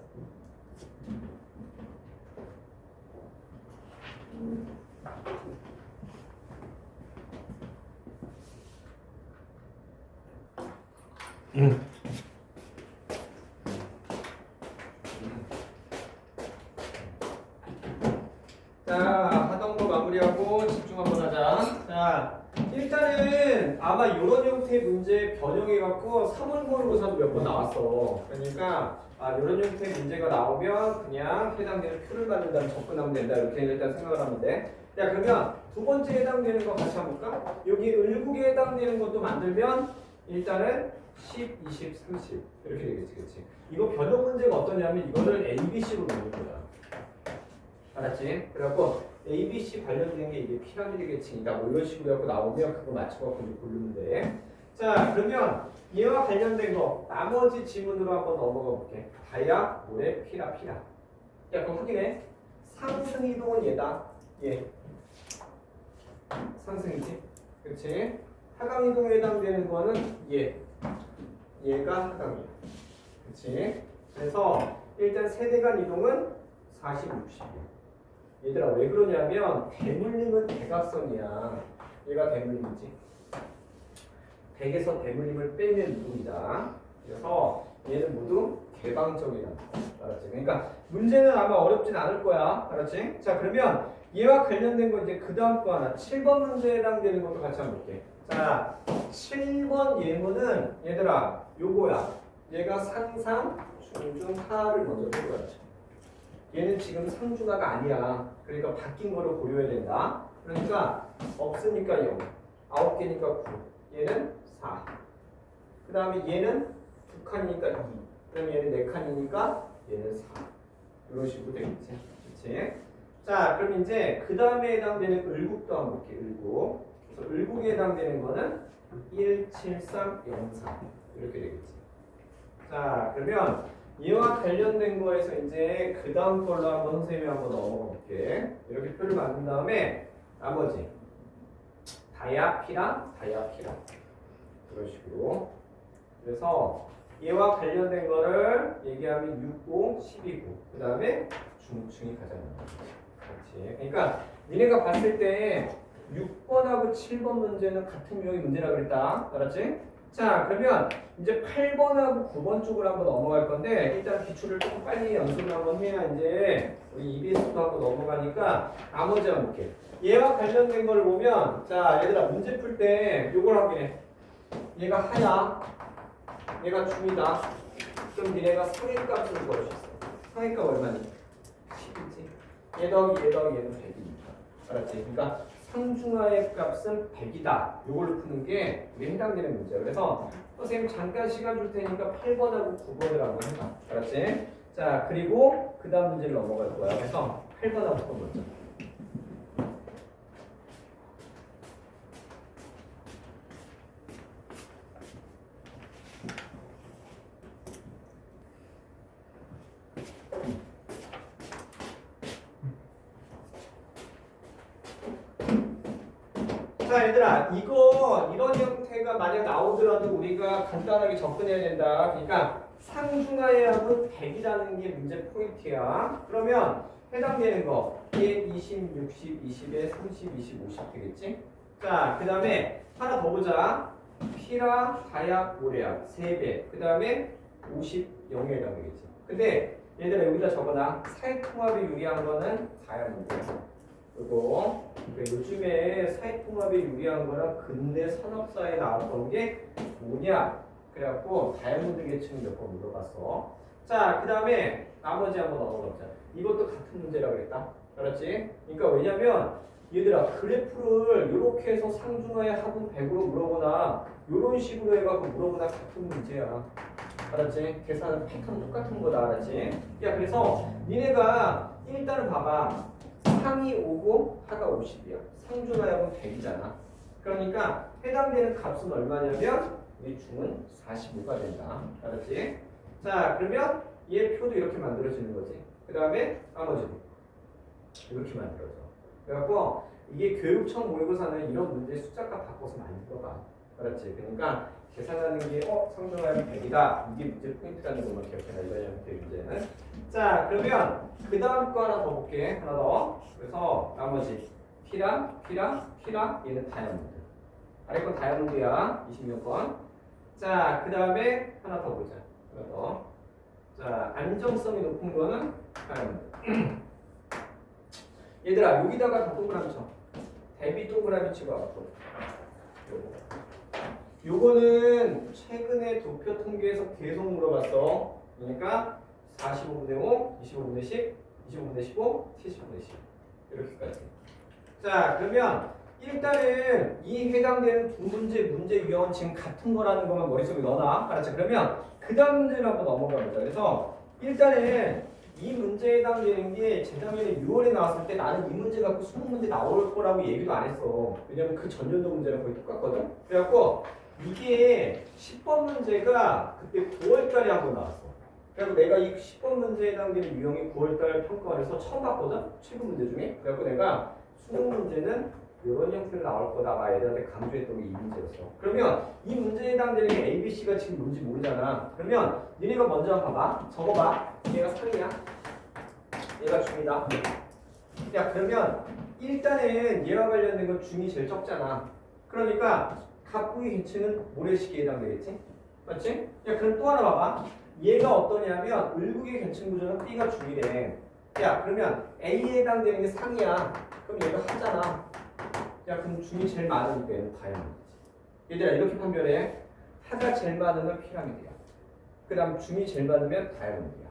자, 하던 거 마무리하고 집중 한번 하자. 자, 일단은 아마 이런 형태의 문제 변형해갖고 3월 모의고사도 몇 번 나왔어. 그러니까 이런 형태의 문제가 나오면 그냥 해당되는 표를 만든다면 접근하면 된다. 이렇게 일단 생각을 하면 돼. 자, 그러면 두 번째 해당되는 거 같이 한번 볼까? 여기 을국에 해당되는 것도 만들면 일단은 10, 20, 30 이렇게 되겠지, 그렇지? 이거 변형 문제가 어떠냐면 이거를 A, B, C로 놓는 거야. 알았지? 그래갖고 A, B, C 관련된 게 이게 피라미드 계층이다. 뭐 이런 식으로 해갖고 나오면 그거 맞춰갖고 이제 고르면 돼. 자, 그러면 얘와 관련된 거 나머지 지문으로 한번 넘어가 볼게. 다야, 모래, 피라. 야, 그럼 확인해. 상승 이동은 얘다. 얘. 상승이지. 그렇지? 하강 이동에 해당되는 거는 얘. 얘가 하강이야. 그렇지? 그래서 일단 세대간 이동은 40, 60이야. 얘들아 왜 그러냐면 대물림은 대각선이야. 얘가 대물림이지. 백에서 대물림을 빼면 이동이다. 그래서 얘는 모두 개방적이다. 알았지? 그러니까 문제는 아마 어렵진 않을 거야. 알았지? 자, 그러면 얘와 관련된 거 이제 그 다음 거 하나 7번 문제에 해당되는 것도 같이 한번 볼게. 자, 7번 예문은 얘들아 요거야. 얘가 상상, 중중, 하를 먼저 들어가지. 얘는 지금 상중하가 아니야. 그러니까 바뀐 거를 고려해야 된다. 그러니까 없으니까 0, 9개니까 9, 얘는 4. 그 다음에 얘는 2칸이니까 2, 그럼 얘는 4칸이니까 얘는 4. 이런 식으로 되겠지. 그렇지? 자, 그럼 이제 그 다음에 해당되는 을국도 한번 볼게요. 을국. 그래서 을국에 해당되는 거는 1, 7, 3, 0, 4 이렇게 되겠지. 자, 그러면 이와 관련된 거에서 이제 그 다음 걸로 한번 선생님이 한번 넘어가 볼게. 이렇게 표를 만든 다음에 나머지 다야 피라 그런 식으로. 그래서 얘와 관련된 거를 얘기하면 6, 5, 12구. 그 다음에 중층이 가장 많아. 그렇지. 그러니까 니네가 봤을 때 6번하고 7번 문제는 같은 유형의 문제라 그랬다. 알았지? 자, 그러면 이제 8번하고 9번 쪽으로 한번 넘어갈 건데 일단 기출을 조금 빨리 연습을 한번 해야 이제 우리 EBS도 하고 넘어가니까 나머지 한번 볼게. 얘와 관련된 걸 보면 자, 얘들아 문제 풀 때 요걸 확인해. 얘가 하야, 얘가 중이다. 그럼 니네가 상해값을 구할 수 있어. 상해값 얼마니? 10이지. 얘 더하기 얘는 100이니까. 알았지? 그러니까 상중하의 값은 100이다. 이걸로 푸는 게 우리 해당되는 문제야. 그래서 선생님 잠깐 시간 줄 테니까 8번하고 9번을 한번 해봐. 알았지? 자, 그리고 그 다음 문제를 넘어갈 거야. 그래서 8번하고 9번 먼저. 자, 얘들아, 이런 형태가 만약 나오더라도 우리가 간단하게 접근해야 된다. 그러니까 상중하의 합은 100이라는 게 문제 포인트야. 그러면 해당되는 거 1, 20, 60, 20에 30, 20, 50 되겠지? 자, 그 다음에 하나 더 보자. P랑 다약, 모래약 3배. 그 다음에 50, 0에 해당되겠지. 근데 얘들아 여기다 적어놔. 사회통합에 유리한 거는 다이아몬드야. 그리고 요즘에 사회통합에 유리한 거는 근대 산업사에 나왔던 게 뭐냐? 그래갖고 다이아몬드 계층 몇 번 물어봤어. 자, 그 다음에 나머지 한번 넘어가자. 이것도 같은 문제라고 그랬다. 알았지? 그러니까 왜냐면 얘들아 그래프를 이렇게 해서 상중하에 합은 100으로 물어보나 이런 식으로 해갖고 물어보나 같은 문제야. 알았지? 계산은 패턴 똑같은 거다. 알았지? 야, 그래서 니네가 일단은 봐봐. 상이 5고 하가 50이야. 상중하여는 100이잖아. 그러니까 해당되는 값은 얼마냐면 이 중은 45가 된다. 알았지? 자, 그러면 얘 표도 이렇게 만들어지는 거지. 그 다음에 나머지도 이렇게 만들어져. 그래갖고 이게 교육청 모의고사는 이런 문제 숫자값 바꿔서 많이 들어가. 알았지? 그러니까 계산하는 게 상중하여는 100이다. 이게 문제 포인트라는 것만 기억해라. 이번 형태의 문제는. 자, 그러면 그 다음 거 하나 더 볼게. 하나 더. 그래서 나머지 P랑 얘는 다이아몬드. 아래 건 다이아몬드야. 26번. 자, 그 다음에 하나 더 보자. 하나 더. 자, 안정성이 높은 거는 다이아몬드. 얘들아, 여기다가 다 동그라미 쳐. 대비 동그라미 치고 와갖고. 요거는 최근에 도표 통계에서 계속 물어봤어. 그러니까 45분의 5, 25분의 10, 25분의 15, 70분의 10. 이렇게까지. 자, 그러면 일단은 이 해당되는 두 문제 유형은 지금 같은 거라는 것만 머릿속에 넣어놔. 알았지? 그러면 그 다음 문제를 한번 넘어가 보자. 그래서 일단은 이 문제에 해당되는 게 재작년에 6월에 나왔을 때 나는 이 문제 갖고 수능 문제 나올 거라고 얘기도 안 했어. 왜냐면 그 전년도 문제랑 거의 똑같거든. 그래갖고 이게 10번 문제가 그때 9월달에 한 번 나왔어. 그래서 내가 이 10번 문제에 해당되는 유형이 9월달 평가원에서 처음 봤거든? 최근 문제 중에. 그래서 내가 수능 문제는 이런 형태로 나올 거다가 애들한테 강조했던 게 이 문제였어. 그러면 이 문제에 해당되는 게 A, B, C가 지금 뭔지 모르잖아. 그러면 니네가 먼저 봐봐. 적어봐. 얘가 상이야. 얘가 중이다. 야, 그러면 일단은 얘와 관련된 건 중이 제일 적잖아. 그러니까 각국의 계층은 모래시계에 해당되겠지? 맞지? 야, 그럼 또 하나 봐봐. 얘가 어떠냐면 을국의 계층 구조는 B가 중이래. 야, 그러면 A에 해당되는 게 상이야. 그럼 얘가 하잖아. 야, 그럼 중이 제일 많으니까 얘는 다이아몬드지. 얘들아, 이렇게 판별해. 하가 제일 많으면 피라미드야. 그 다음 중이 제일 많으면 다이아몬드야.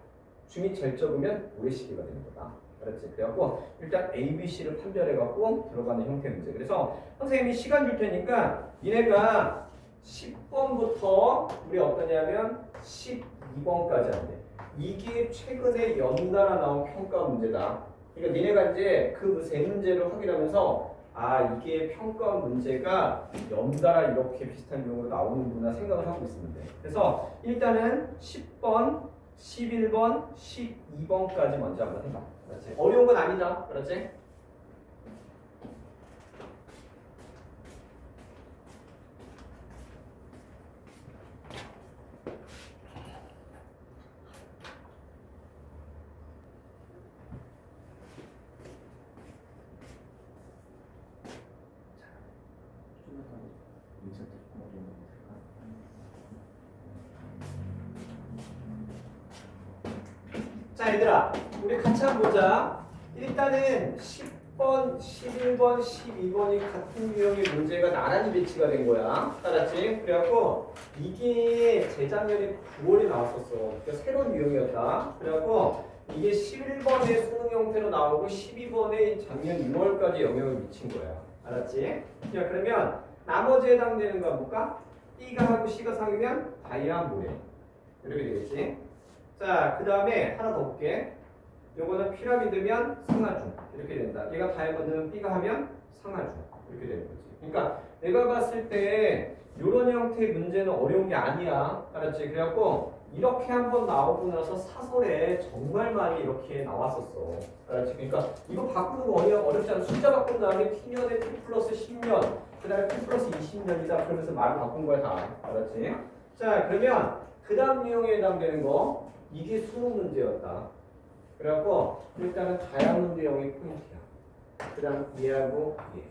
중이 제일 적으면 모래시계가 되는 거다. 알았지? 그래갖고 일단 A, B, C를 판별해갖고 들어가는 형태의 문제. 그래서 선생님이 시간 줄 테니까 얘네가 10번부터 우리 어떠냐면 12번까지 한대. 이게 최근에 연달아 나온 평가 문제다. 그러니까 니네가 이제 그 세 문제를 확인하면서 아, 이게 평가 문제가 연달아 이렇게 비슷한 유형으로 나오는구나 생각을 하고 있으면 돼. 그래서 일단은 10번, 11번, 12번까지 먼저 한번 해봐. 그렇지? 어려운 건 아니다. 그렇지? 자, 얘들아, 우리 같이 한번 보자. 일단은 10번, 11번, 12번이 같은 유형의 문제가 나란히 배치가 된 거야. 알았지? 그래갖고 이게 재작년에 9월에 나왔었어. 그러니까 새로운 유형이었다. 그래갖고 이게 11번의 수능 형태로 나오고 12번에 작년 6월까지 영향을 미친 거야. 알았지? 자, 그러면 나머지에 해당되는 거 볼까? B가 하고 C가 상이면 다이아 모래. 이렇게 되겠지? 자, 그 다음에 하나 더 볼게. 요거는 피라미드면 상하중. 이렇게 된다. 얘가 다이아몬드는 B가 하면 상하중. 이렇게 되는 거지. 그러니까 내가 봤을 때 요런 형태의 문제는 어려운 게 아니야. 알았지? 그래갖고 이렇게 한번 나오고 나서 사설에 정말 많이 이렇게 나왔었어. 알았지? 그러니까 이거 바꾸는 거 어렵지 않아. 숫자 바꾼 다음에 T년에 T 플러스 10년, 그 다음에 T 플러스 20년이다. 그러면서 말을 바꾼 거야 다. 알았지? 자, 그러면 그 다음 유형에 해당되는 거 이게 수능 문제였다. 그래갖고 일단은 다이아몬드형이 포인트야. 그 다음 얘하고 얘.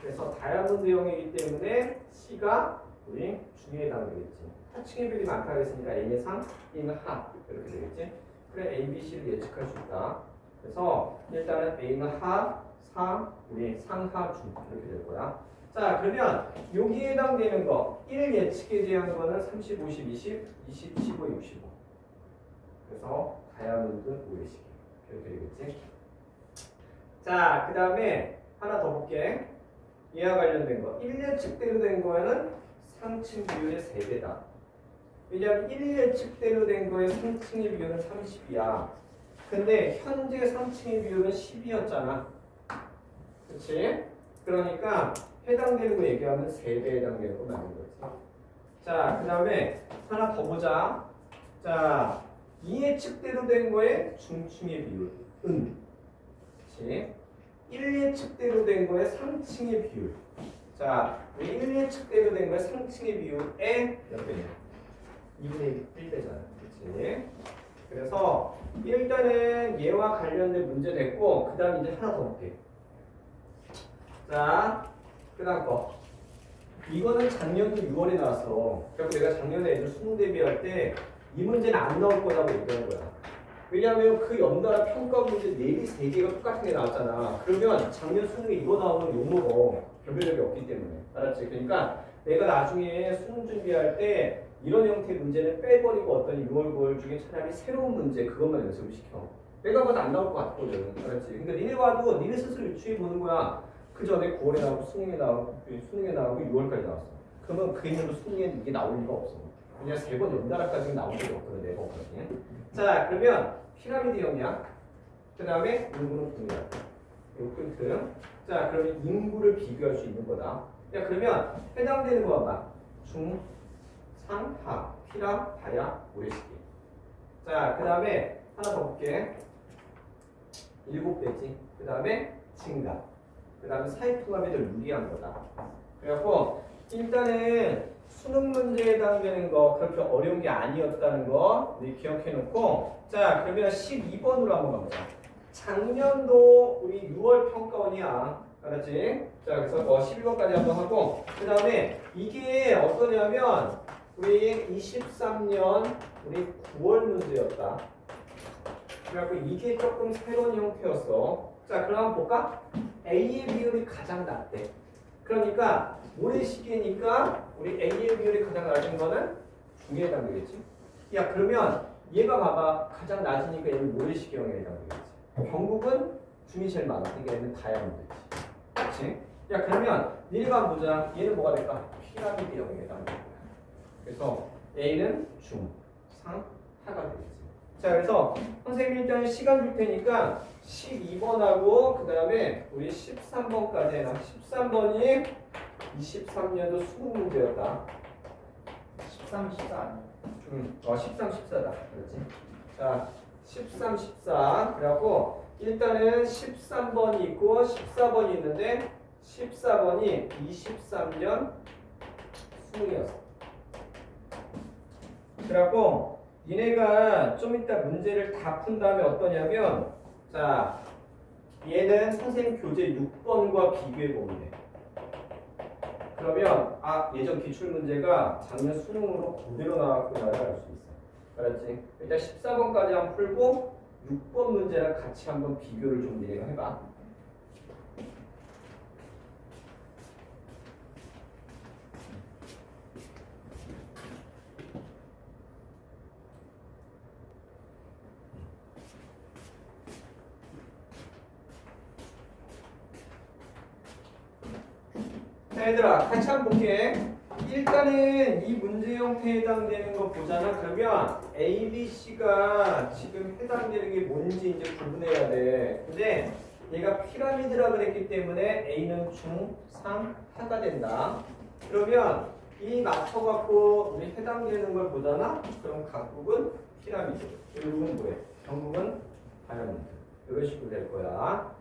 그래서 다이아몬드형이기 때문에 C가 우리 중에 해당되겠지. 하층의 비율이 많다 그랬으니까 N의 상, B는 하 이렇게 되겠지. 그래 A, B, C를 예측할 수 있다. 그래서 일단은 A는 하, 상, 우리 상하, 중 이렇게 될 거야. 자 그러면 여기에 해당되는 거 1 예측에 대한 거는 30, 50, 20, 20, 15, 65. 그래서 다이아몬드 5회식 이렇게 되겠지. 자 그 다음에 하나 더 볼게. 얘와 관련된 거 1 예측대로 된 거에는 상층 비율의 3배다. 왜냐하면 1 예측대로 된 거에 상층의 비율은 30이야. 근데 현재 상층의 비율은 10이었잖아. 그렇지? 그러니까 해당되는 거 얘기하면 3배 해당되는 거 맞는 거지. 자, 그 다음에 하나 더 보자. 자, 2 예측대로 된 거에 중층의 비율, 그렇지? 1 예측대로 된 거에 상층의 비율. 자, 1 예측대로 된 거에 상층의 비율에 몇 배냐? 2분의 1배잖아. 그렇지? 그래서 일단은 얘와 관련된 문제 됐고, 그 다음 이제 하나 더 볼게. 자, 그 다음 거. 이거는 작년도 6월에 나왔어. 그래서 내가 작년에 애들 수능 대비할 때 이 문제는 안 나올 거라고 얘기한 거야. 왜냐하면 그 연달아 평가 문제 4개, 3개가 똑같은 게 나왔잖아. 그러면 작년 수능에 이거 나오면 욕먹어. 변별력이 없기 때문에. 알았지? 그러니까 내가 나중에 수능 준비할 때 이런 형태의 문제는 빼버리고 어떤 6월, 9월 중에 차라리 새로운 문제 그것만 연습을 시켜. 내가 봐도 안 나올 것 같거든. 알았지? 그러니까 니네 봐도 니네 스스로 유추해 보는 거야. 그 전에 9월에 나오고 수능에 나오고 6월까지 나왔어. 그러면 그 있는 수능에 이게 나올 리가 없어. 그냥 3번 연달아까지 나올 리가 없거든. 4번 없거든. 자 그러면 피라미드형이야. 그 다음에 인구는 분이야. 요 포인트. 자 그러면 인구를 비교할 수 있는 거다. 야 그러면 해당되는 거 봐봐. 중, 상, 하, 피라, 다야, 모래시계. 자 그 다음에 하나 더 볼게. 7배지. 그 다음에 증가. 그 다음에 사회통합에 더 유리한 거다. 그래갖고 일단은 수능 문제에 해당되는 거 그렇게 어려운 게 아니었다는 거 우리 기억해 놓고 자 그러면 12번으로 한번 가보자. 작년도 우리 6월 평가원이야. 알았지? 자 그래서 12번까지 한번 하고 그 다음에 이게 어떠냐면 우리 23년 우리 9월 문제였다. 그래갖고 이게 조금 새로운 형태였어. 자 그럼 한번 볼까? A의 비율이 가장 낮대. 그러니까 모래시계니까 우리 A의 비율이 가장 낮은 거는 중에 해당되겠지. 야 그러면 얘가 봐봐 가장 낮으니까 얘는 모래시계형에 해당되겠지. 결국은 중이 제일 많아. 그러니까 얘는 다이아몬드지. 그렇지? 야 그러면 얘가 한번 보자. 얘는 뭐가 될까? 피라미드형에 해당되는 거야. 그래서 A는 중, 상, 하가 되겠지. 자 그래서 선생님이 일단 시간 줄 테니까 12번하고 그 다음에 우리 13번까지 해놔. 13번이 23년도 수능 문제였다. 13, 14 아니야? 13, 14다. 그렇지? 자 13, 14 그래갖고 일단은 13번이 있고 14번이 있는데 14번이 23년 수능이었어. 그래갖고 얘네가 좀 이따 문제를 다 푼 다음에 어떠냐면 자 얘는 선생님 교재 6번과 비교해 보면 돼. 그러면 아 예전 기출문제가 작년 수능으로 그대로 나왔구나를 알 수 있어. 알았지? 일단 14번까지 한번 풀고 6번 문제랑 같이 한번 비교를 좀 얘가 해봐. 자, 얘들아 같이 한번 볼게. 일단은 이 문제 형태에 해당되는 거 보잖아. 그러면 A, B, C가 지금 해당되는 게 뭔지 이제 구분해야 돼. 근데 얘가 피라미드라 그랬기 때문에 A는 중, 상, 하가 된다. 그러면 이 맞춰갖고 우리 해당되는 걸 보잖아. 그럼 각국은 피라미드. 결국은 뭐해? 결국은 다이아몬드. 이런 식으로 될 거야.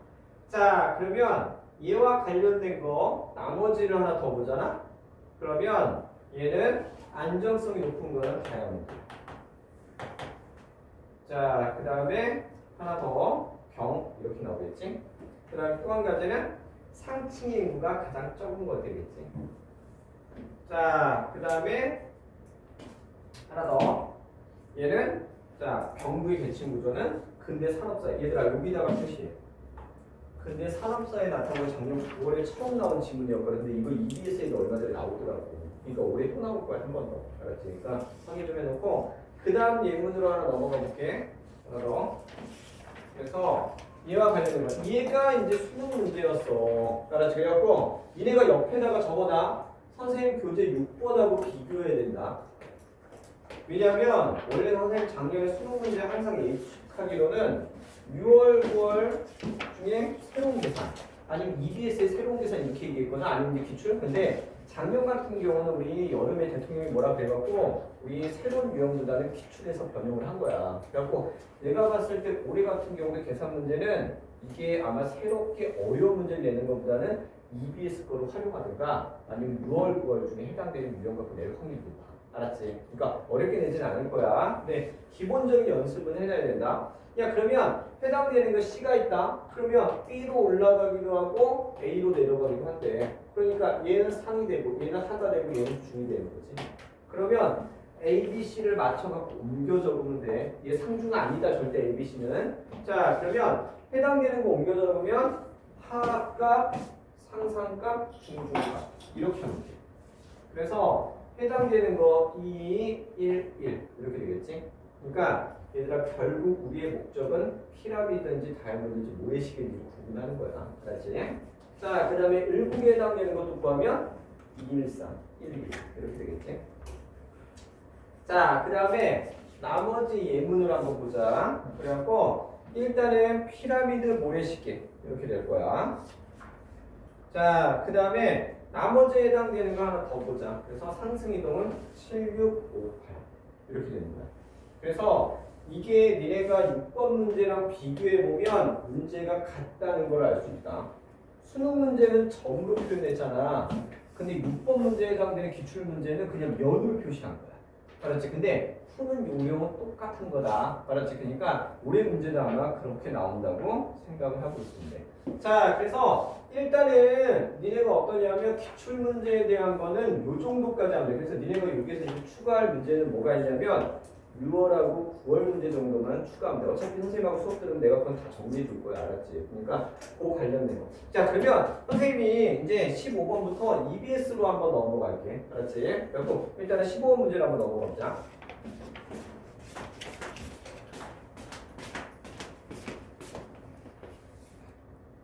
자 그러면 얘와 관련된 거 나머지를 하나 더 보잖아. 그러면 얘는 안정성이 높은 거는 다이아몬드. 자, 그 다음에 하나 더 경 이렇게 나오겠지. 그 다음에 또 한 가지는 상층의 인구가 가장 적은 거 되겠지. 자, 그 다음에 하나 더. 얘는 자 병부의 계층 구조는 근대 산업사회. 얘들아 여기다가 표시해. 근대 산업사회에 나타난 거 작년 9월에 처음 나온 지문이었거든. 근데 이거 EBS에도 얼마 전에 나오더라고. 그러니까 올해 또 나올 거야 한 번 더. 알았지? 그러니까 확인 좀 해놓고 그 다음 예문으로 하나 넘어가 볼게. 하나 더. 그래서 얘와 관련된 거. 얘가 이제 수능 문제였어. 알았지? 그래갖고 얘네가 옆에다가 적어놔. 선생님 교재 6번하고 비교해야 된다. 왜냐면 원래 선생님 작년에 수능 문제 항상 예측하기로는 6월, 9월 중에 새로운 계산 아니면 EBS의 새로운 계산 이렇게 얘기했거나 아니면 이제 기출. 근데 작년 같은 경우는 우리 여름에 대통령이 뭐라 그래갖고 우리 새로운 유형보다는 기출에서 변형을 한 거야. 그래갖고 내가 봤을 때 올해 같은 경우에 계산 문제는 이게 아마 새롭게 어려운 문제를 내는 것보다는 EBS 거를 활용하든가 아니면 6월, 9월 중에 해당되는 유형 갖고 낼 확률이 높아. 알았지? 그러니까 어렵게 내지는 않을 거야. 근데 기본적인 연습은 해놔야 된다. 야 그러면 해당되는 거 C가 있다. 그러면 B로 올라가기도 하고 A로 내려가기도 한대. 그러니까 얘는 상이 되고 얘는 하가 되고 얘는 중이 되는 거지. 그러면 A, B, C를 맞춰갖고 옮겨 적으면 돼. 얘 상중가 아니다 절대 A, B, C는. 자 그러면 해당되는 거 옮겨 적으면 하값, 상상값, 중중값 이렇게 하면 돼. 그래서 해당되는 거 2, 1, 1 이렇게 되겠지. 그러니까 얘들아 결국 우리의 목적은 피라미드인지 다이아몬드인지 모래시계인지 구분하는 거야. 알았지? 자, 그 다음에 을국에 해당되는 것도 구하면 2, 1, 3, 1, 2 이렇게 되겠지. 자, 그 다음에 나머지 예문을 한번 보자. 그래갖고 일단은 피라미드 모래시계 이렇게 될 거야. 자, 그 다음에 나머지에 해당되는 거 하나 더 보자. 그래서 상승이동은 7, 6, 5, 8 이렇게 되는 거야. 그래서 이게 니네가 6번 문제랑 비교해보면 문제가 같다는 걸 알 수 있다. 수능 문제는 점으로 표현했잖아. 근데 6번 문제에 해당되는 기출문제는 그냥 면으로 표시한 거야. 알았지? 근데 푸는 요령은 똑같은 거다. 알았지? 그러니까 올해 문제도 아마 그렇게 나온다고 생각을 하고 있습니다. 자, 그래서 일단은 니네가 어떠냐면 기출문제에 대한 거는 요 정도까지 하면 돼. 그래서 니네가 여기에서 이제 추가할 문제는 뭐가 있냐면 6월하고 9월 문제 정도만 추가하면 돼. 어차피 선생님하고 수업 들으면 내가 그건 다 정리해 줄 거야. 알았지? 그러니까 그 관련된 거. 자, 그러면 선생님이 이제 15번부터 EBS로 한번 넘어갈게. 알았지? 그리고 일단은 15번 문제를 한번 넘어가보자.